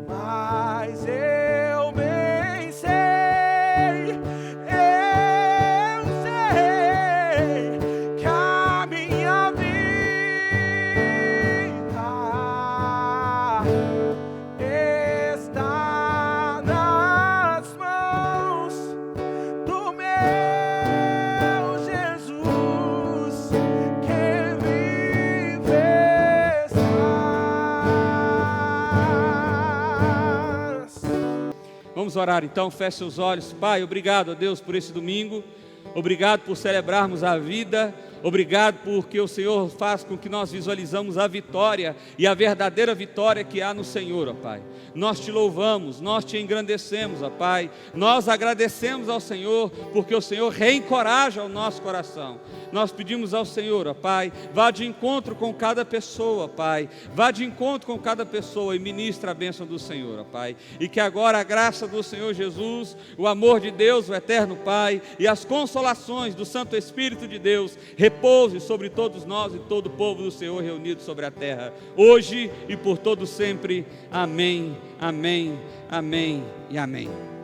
mas eu bem sei, eu sei que a minha vida está nas mãos do meu Jesus, que vive estás. Vamos orar então, feche seus olhos. Pai, obrigado a Deus por esse domingo, obrigado por celebrarmos a vida, obrigado porque o Senhor faz com que nós visualizamos a vitória e a verdadeira vitória que há no Senhor, ó Pai. Nós te louvamos, nós te engrandecemos, ó Pai, nós agradecemos ao Senhor porque o Senhor reencoraja o nosso coração. Nós pedimos ao Senhor, ó Pai, vá de encontro com cada pessoa, ó Pai, vá de encontro com cada pessoa e ministra a bênção do Senhor, ó Pai, e que agora a graça do Senhor Jesus, o amor de Deus, o eterno Pai, e as consolações do Santo Espírito de Deus repouse sobre todos nós e todo o povo do Senhor reunido sobre a terra, hoje e por todo sempre. Amém, amém, amém e amém.